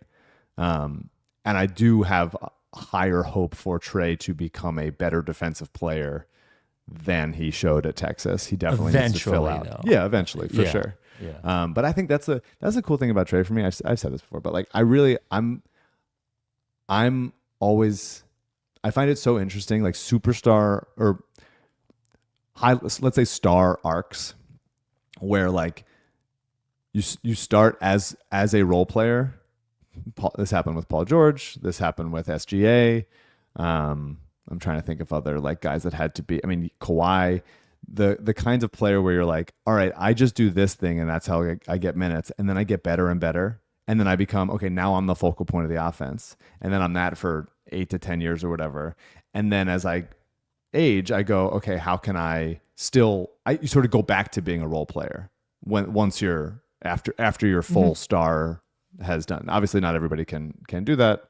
And I do have a higher hope for Trey to become a better defensive player than he showed at Texas. He definitely needs to fill out. Though. Yeah, eventually, for sure. Yeah. But I think that's a cool thing about Trey for me. I've said this before, but like I'm always, I find it so interesting, like superstar or let's say star arcs, where like you start as a role player. This happened with Paul George. This happened with SGA. I'm trying to think of other like guys that had to be. I mean, Kawhi, the kinds of player where you're like, all right, I just do this thing and that's how I get minutes, and then I get better and better, and then I become okay. Now I'm the focal point of the offense, and then I'm that for 8 to 10 years or whatever, and then as I age, I go, okay, how can I still? You sort of go back to being a role player once you're after your full star has done. Obviously, not everybody can do that.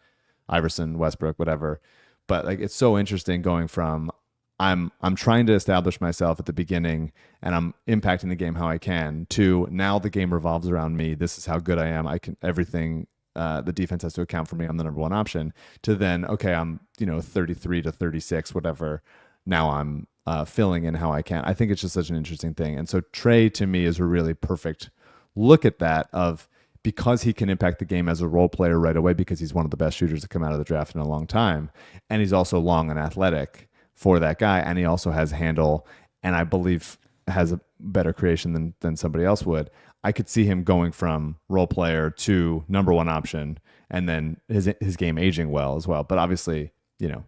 Iverson, Westbrook, whatever. But like, it's so interesting going from I'm trying to establish myself at the beginning and I'm impacting the game how I can, to now the game revolves around me. This is how good I am. Everything the defense has to account for me. I'm the number one option. To then, okay, I'm 33 to 36, whatever. Now I'm filling in how I can. I think it's just such an interesting thing. And so Trey to me is a really perfect look at that of, because he can impact the game as a role player right away, because he's one of the best shooters to come out of the draft in a long time, and he's also long and athletic for that guy, and he also has handle, and I believe has a better creation than somebody else would. I could see him going from role player to number one option, and then his game aging well as well. But obviously,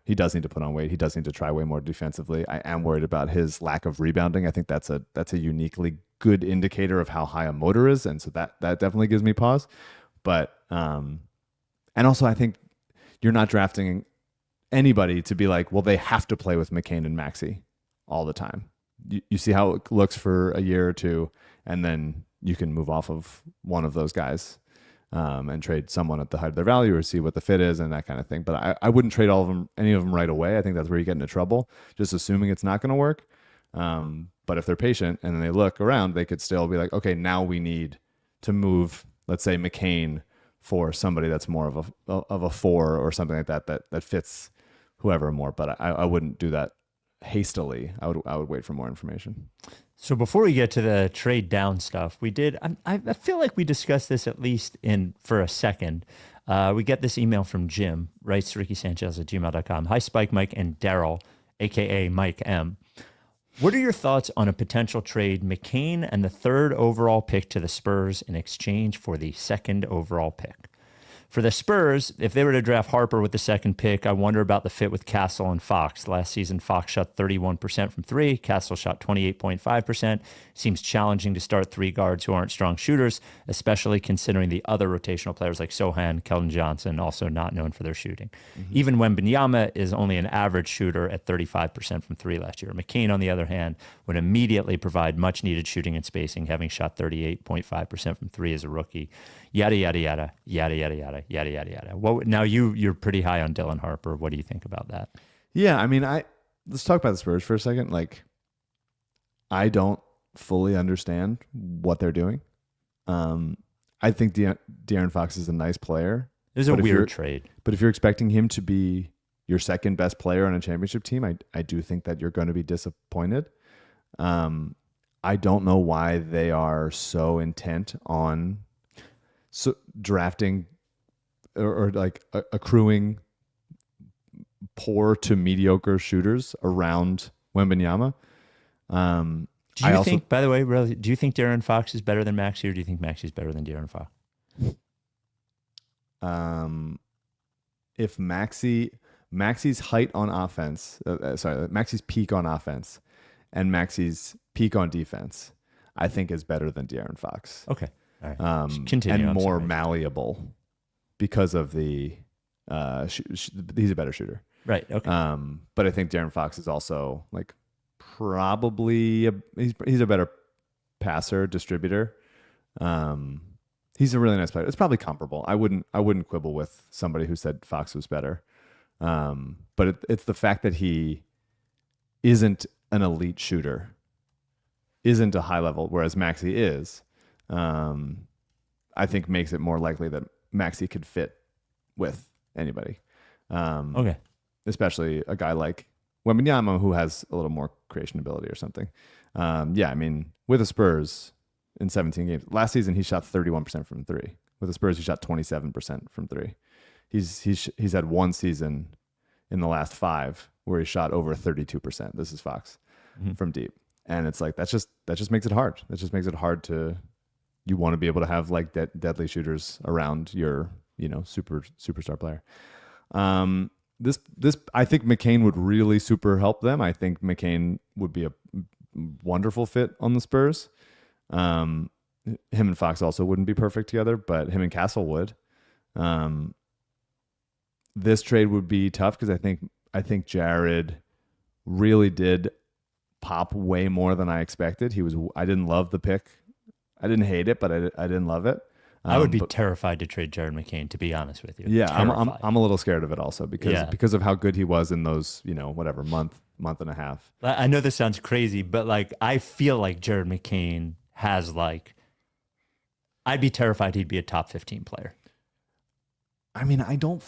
he does need to put on weight. He does need to try way more defensively. I am worried about his lack of rebounding. I think that's a uniquely good indicator of how high a motor is, and so that definitely gives me pause. But and also I think you're not drafting anybody to be like, well, they have to play with McCain and Maxey all the time. You see how it looks for a year or two, and then you can move off of one of those guys and trade someone at the height of their value, or see what the fit is and that kind of thing. But I wouldn't trade any of them right away. I think that's where you get into trouble, just assuming it's not going to work. But if they're patient and then they look around, they could still be like, okay, now we need to move, let's say, McCain for somebody that's more of a 4 or something like that fits whoever more. But I wouldn't do that hastily. I would wait for more information. So before we get to the trade down stuff, I feel like we discussed this at least for a second. We get this email from Jim, writes to rickysanchez@gmail.com. Hi, Spike, Mike, and Daryl, aka Mike M. What are your thoughts on a potential trade McCain and the 3rd overall pick to the Spurs in exchange for the 2nd overall pick? For the Spurs, if they were to draft Harper with the 2nd pick, I wonder about the fit with Castle and Fox. Last season, Fox shot 31% from 3. Castle shot 28.5%. Seems challenging to start 3 guards who aren't strong shooters, especially considering the other rotational players like Sohan, Keldon Johnson, also not known for their shooting. Mm-hmm. Even Wembanyama is only an average shooter at 35% from 3 last year. McCain, on the other hand, would immediately provide much-needed shooting and spacing, having shot 38.5% from 3 as a rookie. Yada, yada, yada, yada, yada, yada, yada, yada, yada. Now you're pretty high on Dylan Harper. What do you think about that? Yeah, I mean, let's talk about the Spurs for a second. Like, I don't fully understand what they're doing. I think De'Aaron Fox is a nice player. It was a weird trade. But if you're expecting him to be your 2nd best player on a championship team, I do think that you're going to be disappointed. I don't know why they are so intent on drafting or like accruing poor to mediocre shooters around Wembanyama. Do you think, by the way, really, do you think De'Aaron Fox is better than Maxey, or do you think Maxey is better than De'Aaron Fox? If Maxey's height on offense, Maxey's peak on offense and Maxey's peak on defense, I think is better than De'Aaron Fox. Okay. All right. Continue. And more malleable because of the he's a better shooter. Right. Okay. But I think De'Aaron Fox is also like probably he's a better passer, distributor. He's a really nice player. It's probably comparable. I wouldn't quibble with somebody who said Fox was better. But it's the fact that he isn't an elite shooter, isn't a high level, whereas Maxey is. I think makes it more likely that Maxey could fit with anybody. Okay. Especially a guy like Wembanyama, who has a little more creation ability or something. I mean, with the Spurs in 17 games, last season he shot 31% from 3. With the Spurs, he shot 27% from 3. He's had one season in the last 5 where he shot over 32%. This is Fox from deep, and it's like that just makes it hard. That just makes it hard to. You want to be able to have like deadly shooters around your superstar player. This I think McCain would really super help them. I think McCain would be a wonderful fit on the Spurs. Him and Fox also wouldn't be perfect together, but him and Castle would. This trade would be tough because I think Jared really did pop way more than I expected. I didn't love the pick. I didn't hate it, but I didn't love it. I would be terrified to trade Jared McCain, to be honest with you. Yeah, I'm a little scared of it also because of how good he was in those, month and a half. I know this sounds crazy, but like I feel like Jared McCain has I'd be terrified he'd be a top 15 player. I mean, I don't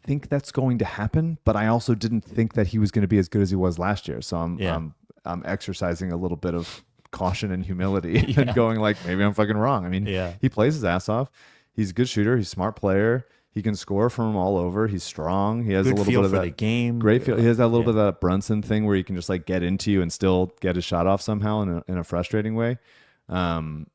think that's going to happen, but I also didn't think that he was going to be as good as he was last year. So I'm exercising a little bit of caution and humility and going like, maybe I'm fucking wrong. I mean, he plays his ass off. He's a good shooter. He's a smart player. He can score from all over. He's strong. He has good a little feel bit of for that the game. Great feel. He has that little bit of that Brunson thing where he can just like get into you and still get his shot off somehow in a frustrating way. But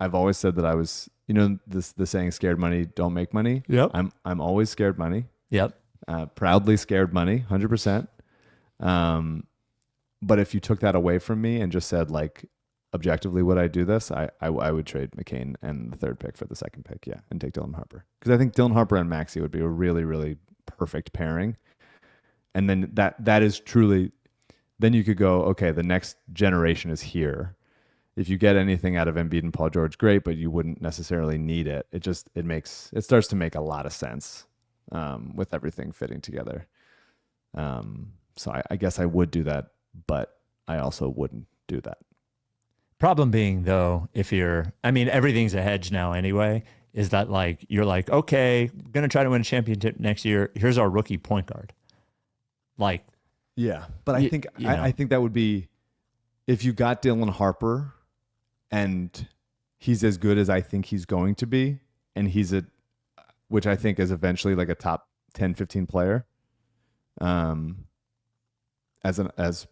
I've always said that I was, the saying scared money don't make money. Yep. I'm always scared money. Yep. Proudly scared money, 100%. But if you took that away from me and just said like, objectively, would I do this? I would trade McCain and the third pick for the second pick, and take Dylan Harper. Because I think Dylan Harper and Maxey would be a really, really perfect pairing. And then that is truly, then you could go, okay, the next generation is here. If you get anything out of Embiid and Paul George, great, but you wouldn't necessarily need it. It starts to make a lot of sense with everything fitting together. So I guess I would do that, but I also wouldn't do that. Problem being, though, everything's a hedge now anyway, is that like, you're like, okay, going to try to win a championship next year. Here's our rookie point guard. Like, yeah, but I think that would be, if you got Dylan Harper and he's as good as I think he's going to be, and which I think is eventually like a top 10, 15 player, as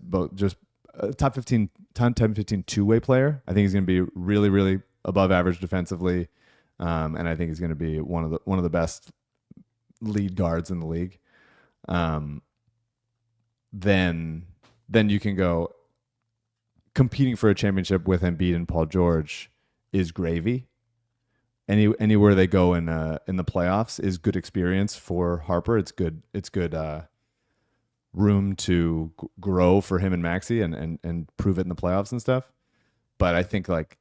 both just a top 10, 15 two-way player. I think he's going to be really, really above average defensively, and I think he's going to be one of the best lead guards in the league. Then you can go, competing for a championship with Embiid and Paul George is gravy. Anywhere they go in the playoffs is good experience for Harper. It's good room to grow for him and Maxey and prove it in the playoffs and stuff. But I think like,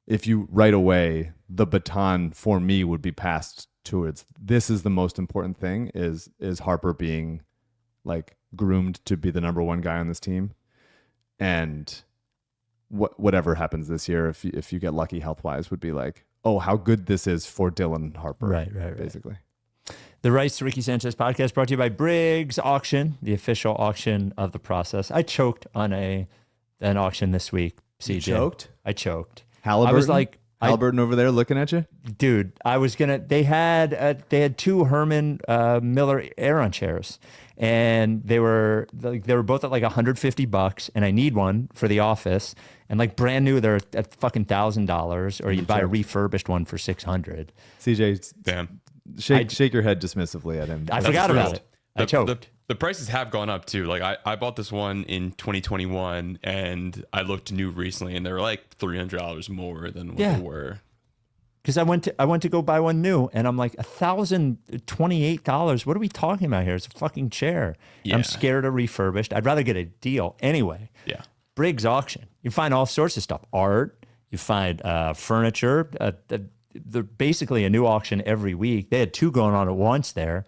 if you right away, the baton for me would be passed towards, this is the most important thing, is Harper being like groomed to be the number one guy on this team. And whatever happens this year, if you get lucky health wise, would be like, oh, how good this is for Dylan Harper. Right. Basically. The Rights to Ricky Sanchez podcast brought to you by Briggs Auction, the official auction of the process. I choked on an auction this week. CJ. You choked? I choked. Haliburton? I was like, Haliburton over there looking at you? Dude, they had two Herman Miller Aeron chairs, and they were both at like $150, and I need one for the office, and like brand new, they're at fucking $1,000, or you buy a refurbished one for $600. CJ, damn. Shake your head dismissively at him. I forgot about it. I choked. The prices have gone up too. Like I bought this one in 2021, and I looked new recently, and they were like $300 more than what they were. Because I went to go buy one new, and I'm like, $1,028. What are we talking about here? It's a fucking chair. Yeah. I'm scared of refurbished. I'd rather get a deal anyway. Yeah. Briggs Auction. You find all sorts of stuff. Art. You find furniture. They're basically a new auction every week. They had two going on at once there.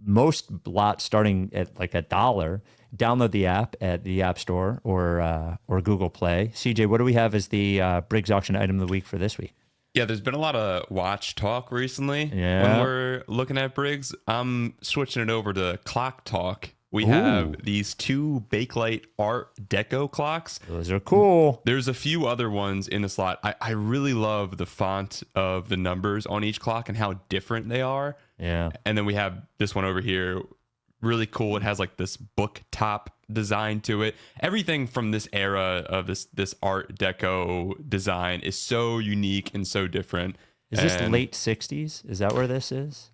Most lots starting at like $1. Download the app at the App Store or Google Play. CJ, what do we have as the Briggs Auction item of the week for this week? Yeah, there's been a lot of watch talk recently when we're looking at Briggs. I'm switching it over to clock talk. We have these two Bakelite Art Deco clocks. Those are cool. There's a few other ones in the slot. I really love the font of the numbers on each clock and how different they are. Yeah. And then we have this one over here. Really cool. It has like this book top design to it. Everything from this era of this Art Deco design is so unique and so different. Is this late 60s? Is that where this is?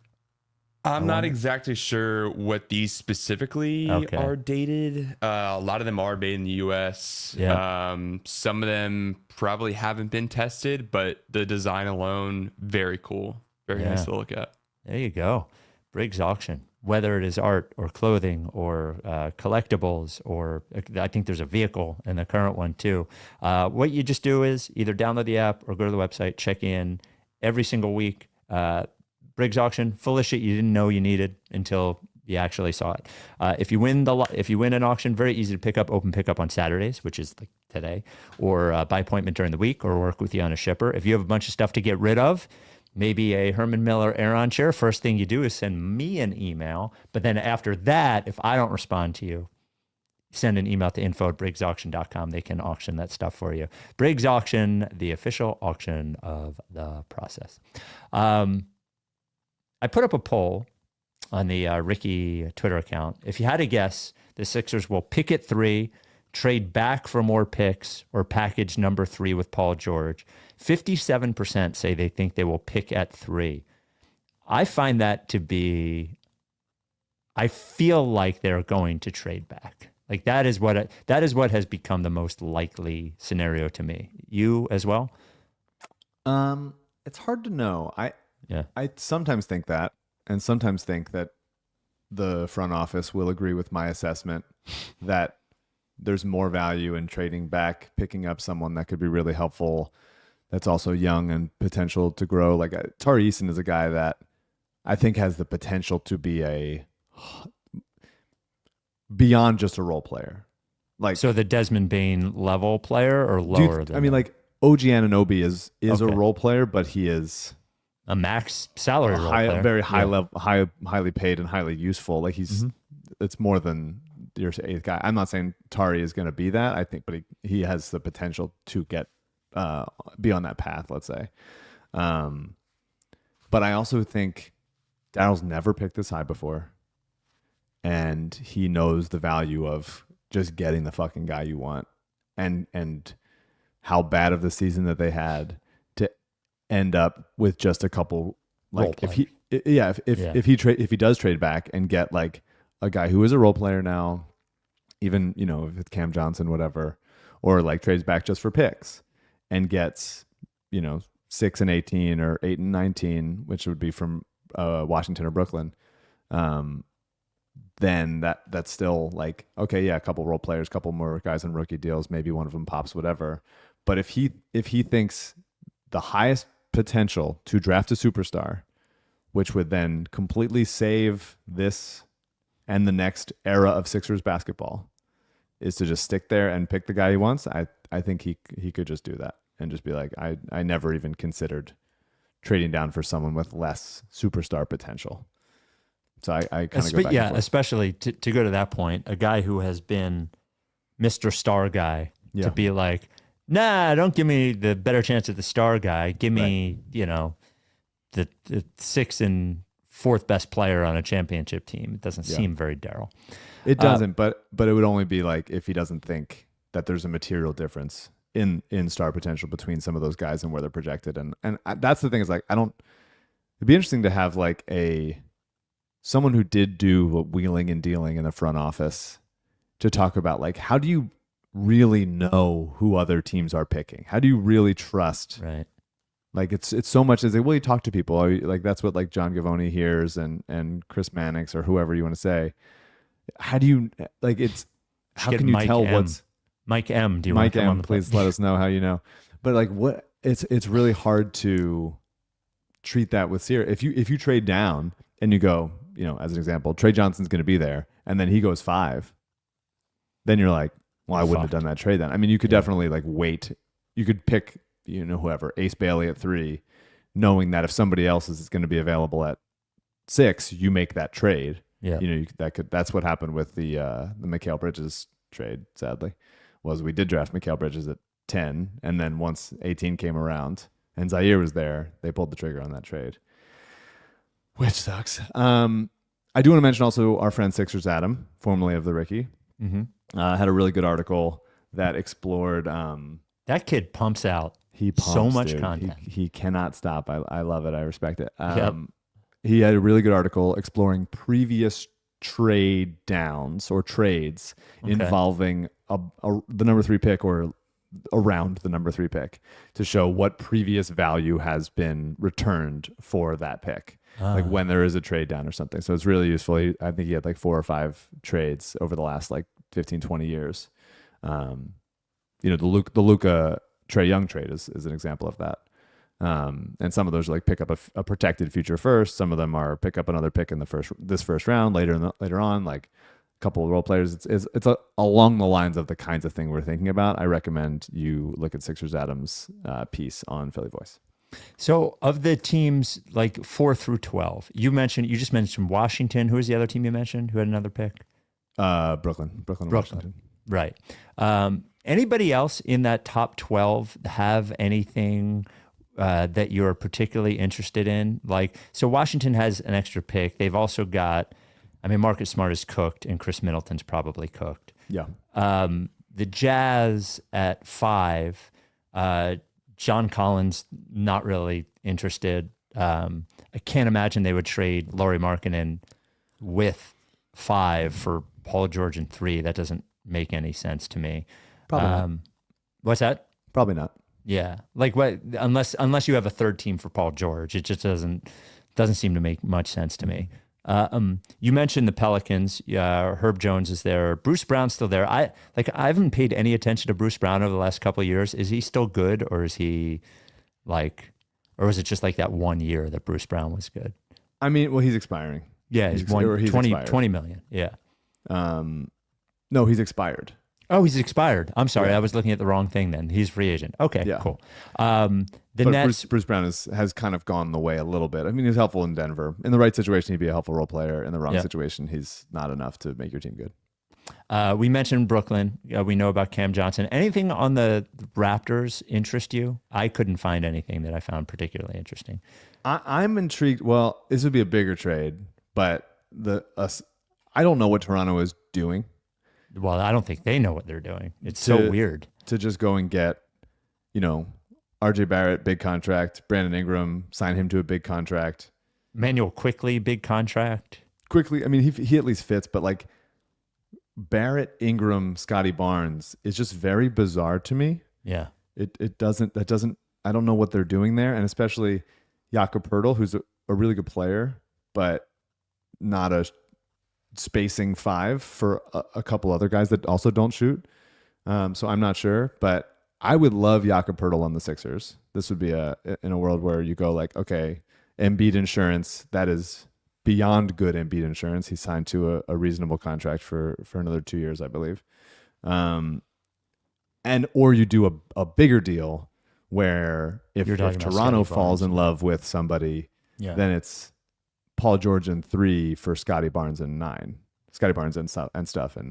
I'm not exactly sure what these specifically are dated. A lot of them are made in the U.S. Yeah. Some of them probably haven't been tested, but the design alone, very cool. Very nice to look at. There you go. Briggs Auction. Whether it is art or clothing or collectibles, or I think there's a vehicle in the current one too. What you just do is either download the app or go to the website, check in every single week. Briggs Auction, full of shit you didn't know you needed until you actually saw it. If you win an auction, very easy to pick up, open pickup on Saturdays, which is like today, or by appointment during the week, or work with you on a shipper. If you have a bunch of stuff to get rid of, maybe a Herman Miller Aeron chair, first thing you do is send me an email. But then after that, if I don't respond to you, send an email to info@briggsauction.com. They can auction that stuff for you. Briggs Auction, the official auction of the process. I put up a poll on the Ricky Twitter account. If you had to guess, the Sixers will pick at 3, trade back for more picks, or package number 3 with Paul George. 57% say they think they will pick at 3. I find that to be, I feel like they're going to trade back. Like that is what has become the most likely scenario to me. You as well? It's hard to know. I sometimes think that, and sometimes think that the front office will agree with my assessment that there's more value in trading back, picking up someone that could be really helpful, that's also young and potential to grow. Like Tari Eason is a guy that I think has the potential to be beyond just a role player. Like, so the Desmond Bain level player or lower than I mean, like OG Anunoby is a role player, but he is a max salary role player. Very high level, highly paid and highly useful. Like it's more than your 8th guy. I'm not saying Tari is going to be that, I think, but he has the potential to get be on that path, let's say. But I also think Daryl's never picked this high before, and he knows the value of just getting the fucking guy you want, and how bad of the season that they had to end up with just a couple. Like if he does trade back and get like a guy who is a role player now, even if it's Cam Johnson, whatever, or like trades back just for picks and gets 6 and 18 or 8 and 19, which would be from Washington or Brooklyn, then that's still like, okay, yeah, a couple role players, couple more guys on rookie deals, maybe one of them pops, whatever. But if he thinks the highest potential to draft a superstar, which would then completely save this and the next era of Sixers basketball, is to just stick there and pick the guy he wants, I think he could just do that and just be like, I never even considered trading down for someone with less superstar potential. So I kind of go back and forth. Especially to go to that point, a guy who has been Mr. Star guy, to be like, nah, don't give me the better chance of the star guy. Give me, the 6th and 4th best player on a championship team. It doesn't seem very Daryl. It doesn't, but it would only be like if he doesn't think that there's a material difference in star potential between some of those guys and where they're projected. And that's the thing, is like, it'd be interesting to have like someone who did do wheeling and dealing in the front office to talk about, like, how do you really know who other teams are picking? How do you really trust? Right. Like it's so much as you talk to people, like that's what like John Gavoni hears and Chris Mannix or whoever you want to say. How do you how can you Mike tell M. what's Mike M? Do you Mike want to come M? on Please let us know how you know. But like it's really hard to treat that with serious. If you trade down and you go, as an example, Trey Johnson's going to be there, and then he goes 5, then you're like, well, I wouldn't have done that trade then. I mean, you could definitely like wait. You could pick, whoever, Ace Bailey at 3, knowing that if somebody else is going to be available at 6, you make that trade. Yeah. That's what happened with the Mikal Bridges trade, sadly, was we did draft Mikal Bridges at 10, and then once 18 came around and Zaire was there, they pulled the trigger on that trade, which sucks. I do want to mention also our friend Sixers Adam, formerly of the Ricky, had a really good article that explored. That kid pumps out so much content. He cannot stop. I love it. I respect it. He had a really good article exploring previous trade downs or trades involving the number 3 pick or around the number 3 pick to show what previous value has been returned for that pick. Like when there is a trade down or something. So it's really useful. I think he had like 4 or 5 trades over the last like 15, 20 years. The Luka Trae Young trade is an example of that. And some of those are like pick up a protected future first. Some of them are pick up another pick in this first round later on. Like a couple of role players. It's along the lines of the kinds of thing we're thinking about. I recommend you look at Sixers Adams' piece on Philly Voice. So of the teams like 4 through 12, you just mentioned Washington. Who was the other team you mentioned who had another pick? Brooklyn, Washington. Right. Anybody else in that top 12 have anything that you're particularly interested in? Like, so Washington has an extra pick. They've also got, Marcus Smart is cooked and Chris Middleton's probably cooked. Yeah. The Jazz at 5, John Collins, not really interested. I can't imagine they would trade Lauri Markkanen with 5 for Paul George and 3. That doesn't make any sense to me. Probably not. What's that? Probably not. Yeah, like what? Unless you have a third team for Paul George, it just doesn't seem to make much sense to me. You mentioned the Pelicans. Herb Jones is there. Bruce Brown's still there. I haven't paid any attention to Bruce Brown over the last couple of years. Is he still good, or is he or was it just like that 1 year that Bruce Brown was good? He's expiring. Yeah, he's 20 million. Yeah. No, he's expired. Oh, he's expired. I'm sorry. Yeah. I was looking at the wrong thing then. He's free agent. Okay, yeah. Cool. Nets. Bruce Brown has kind of gone the way a little bit. He's helpful in Denver. In the right situation, he'd be a helpful role player. In the wrong situation, he's not enough to make your team good. We mentioned Brooklyn. We know about Cam Johnson. Anything on the Raptors interest you? I couldn't find anything that I found particularly interesting. I'm intrigued. Well, this would be a bigger trade, but I don't know what Toronto is doing. Well, I don't think they know what they're doing. It's so weird to just go and get, RJ Barrett, big contract, Brandon Ingram, sign him to a big contract. Manuel Quickly, big contract. Quickly, he at least fits, but like Barrett, Ingram, Scotty Barnes is just very bizarre to me. Yeah. That doesn't I don't know what they're doing there, and especially Jakob Poeltl, who's a really good player, but not a spacing 5 for a couple other guys that also don't shoot. So I'm not sure, but I would love Jakob Poeltl on the Sixers. This would be in a world where you go like, okay, Embiid insurance, that is beyond good Embiid insurance. He's signed to a reasonable contract for another 2 years, I believe. Or you do a bigger deal where if Toronto falls in love with somebody, then it's Paul George and 3 for Scotty Barnes and 9. Scotty Barnes and stuff and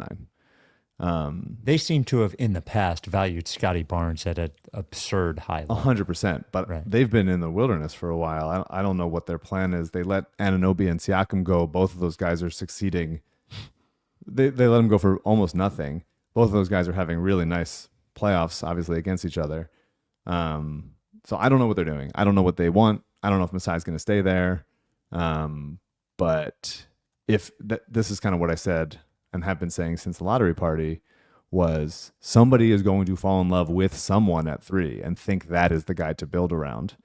9. They seem to have in the past valued Scotty Barnes at an absurd high level. 100%, but they've been in the wilderness for a while. I don't know what their plan is. They let Anunoby and Siakam go. Both of those guys are succeeding. They let them go for almost nothing. Both of those guys are having really nice playoffs, obviously, against each other. So I don't know what they're doing. I don't know what they want. I don't know if Masai's going to stay there. But if this is kind of what I said and have been saying since the lottery party, was somebody is going to fall in love with someone at 3 and think that is the guy to build around.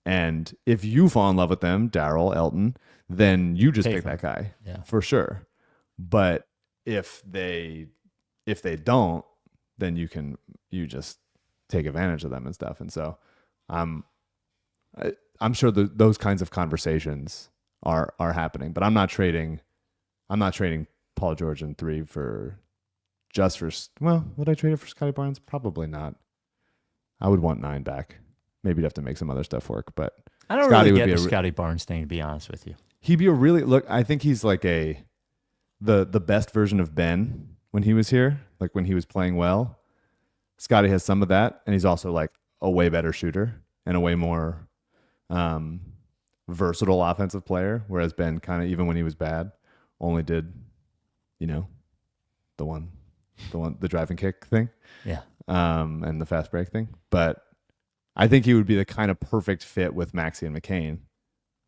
And if you fall in love with them, Daryl, Elton, then you just pick that guy for sure. But if they don't, then you just take advantage of them and stuff. And so I'm sure those kinds of conversations are happening, but I'm not trading Paul George and 3 would I trade it for Scotty Barnes? Probably not. I would want 9 back. Maybe you'd have to make some other stuff work, but I don't really get the Scotty Barnes thing, to be honest with you. He'd be I think he's like the best version of Ben when he was here, like when he was playing well. Scotty has some of that, and he's also like a way better shooter and a way more versatile offensive player, whereas Ben kind of, even when he was bad, only did, the drive and kick thing. Yeah. And the fast break thing. But I think he would be the kind of perfect fit with Maxey and McCain.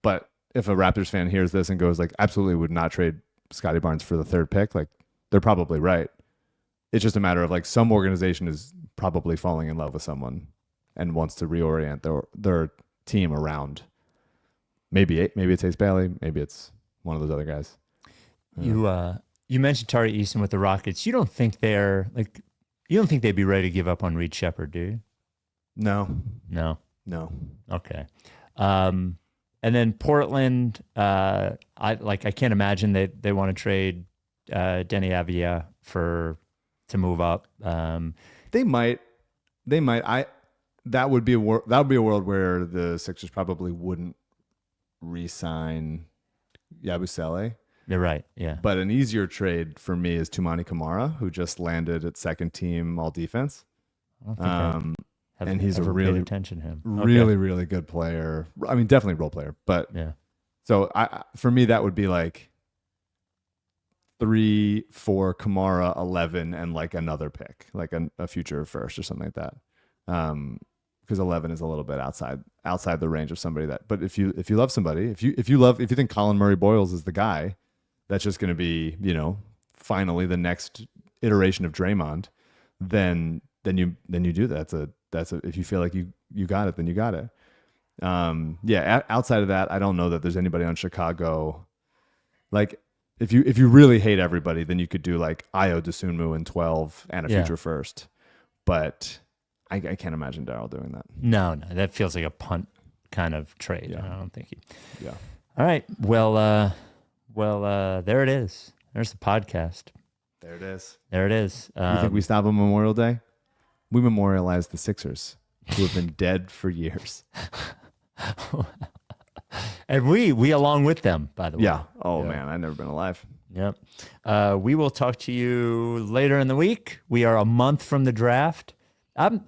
But if a Raptors fan hears this and goes like, absolutely would not trade Scotty Barnes for the 3rd pick, like they're probably right. It's just a matter of like some organization is probably falling in love with someone and wants to reorient their team around. Maybe it's Ace Bailey. Maybe it's one of those other guys. You mentioned Tari Eason with the Rockets. You don't think they'd be ready to give up on Reed Shepherd, do you? No. Okay. And then Portland, I can't imagine they want to trade Denny Avdia to move up. They might. That would be a world where the Sixers probably wouldn't re-sign Yabusele. You're right. Yeah. But an easier trade for me is Toumani Camara, who just landed at second team all defense. And he's a really attention to him. Really, really good player. I mean, definitely role player. But yeah. So for me, that would be like 3, 4 Kamara, 11, and like another pick, like a future first or something like that. Because 11 is a little bit outside the range of somebody that. But if you love somebody, if you think Colin Murray Boyles is the guy, that's just going to be, finally the next iteration of Draymond, then you do that. That's if you feel like you got it, then you got it. Outside of that, I don't know that there's anybody on Chicago. Like if you really hate everybody, then you could do like Ayo Dosunmu in 12 and a future first. But I can't imagine Darryl doing that. No, that feels like a punt kind of trade. Yeah. I don't think he. Yeah. All right. Well, there it is. There's the podcast. There it is. You think we stop on Memorial Day? We memorialize the Sixers, who have been dead for years. And we along with them, by the way. Yeah. Oh, man, I've never been alive. Yep. We will talk to you later in the week. We are a month from the draft. I'm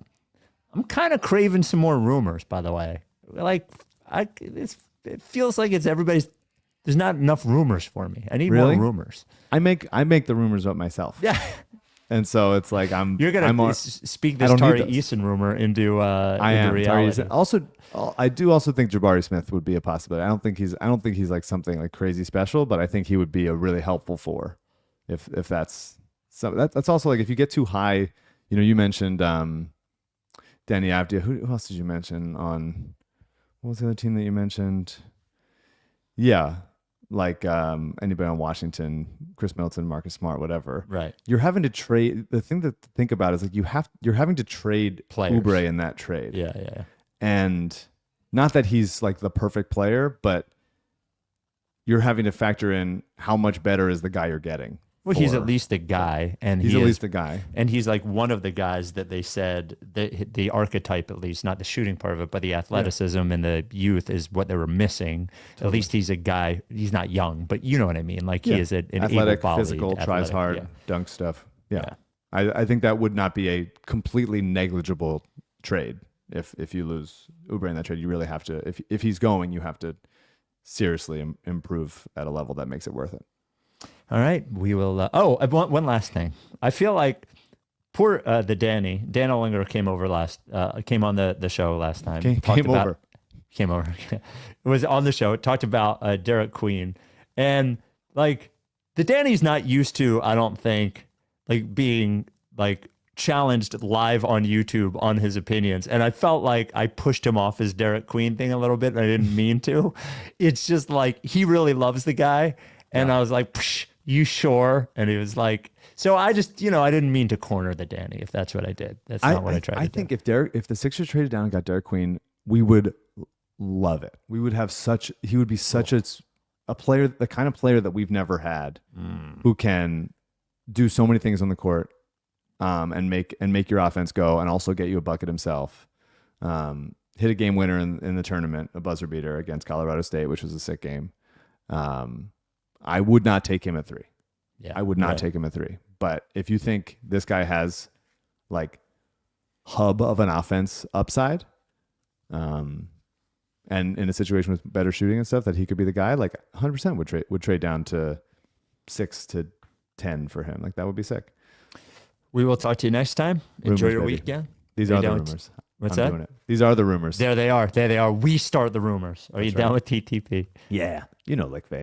kind of craving some more rumors, by the way. Like, it feels like it's everybody's. There's not enough rumors for me. I need more rumors. I make the rumors up myself. Yeah. And so it's like you're gonna speak this Tari Eason rumor into reality. Also, I do also think Jabari Smith would be a possibility. I don't think he's like something like crazy special, but I think he would be a really helpful if that's so. That's also like if you get too high. You mentioned Danny Avdia. Who else did you mention on? What was the other team that you mentioned? Yeah. Like anybody on Washington, Chris Middleton, Marcus Smart, whatever. Right. You're having to trade. The thing to think about is like you're having to trade Oubre in that trade. Yeah. And not that he's like the perfect player, but you're having to factor in how much better is the guy you're getting. Well, he's at least a guy, and he's at least a guy, and he's like one of the guys that they said that the archetype, at least not the shooting part of it, but the athleticism and the youth is what they were missing. Totally. At least he's a guy. He's not young, but you know what I mean. Like he is an athletic, physical, tries hard, dunk stuff. Yeah. I think that would not be a completely negligible trade. If you lose Oubre in that trade, you really have to. If he's going, you have to seriously improve at a level that makes it worth it. All right, we will. One last thing. I feel like poor Dan Olinger came on the show last time. Came over. It was on the show. Talked about Derek Queen, and like the Danny's not used to, I don't think, like being like challenged live on YouTube on his opinions, and I felt like I pushed him off his Derek Queen thing a little bit, and I didn't mean to. It's just like he really loves the guy, and I was like, psh, you sure? And he was like, so I just, I didn't mean to corner the Danny, if that's what I did. That's not what I tried to do. I think if the Sixers traded down and got Derek Queen, we would love it. We would have he would be such a player, the kind of player that we've never had, who can do so many things on the court, and make your offense go, and also get you a bucket himself. Hit a game winner in the tournament, a buzzer beater against Colorado State, which was a sick game. I would not take him at 3. Yeah, I would not take him at 3. But if you think this guy has like hub of an offense upside, and in a situation with better shooting and stuff, that he could be the guy, like 100% would trade down to 6 to 10 for him. Like that would be sick. We will talk to you next time. Enjoy your weekend. These are the rumors. What's that? Doing it. These are the rumors. There they are. We start the rumors. Are you down with TTP? Yeah. Like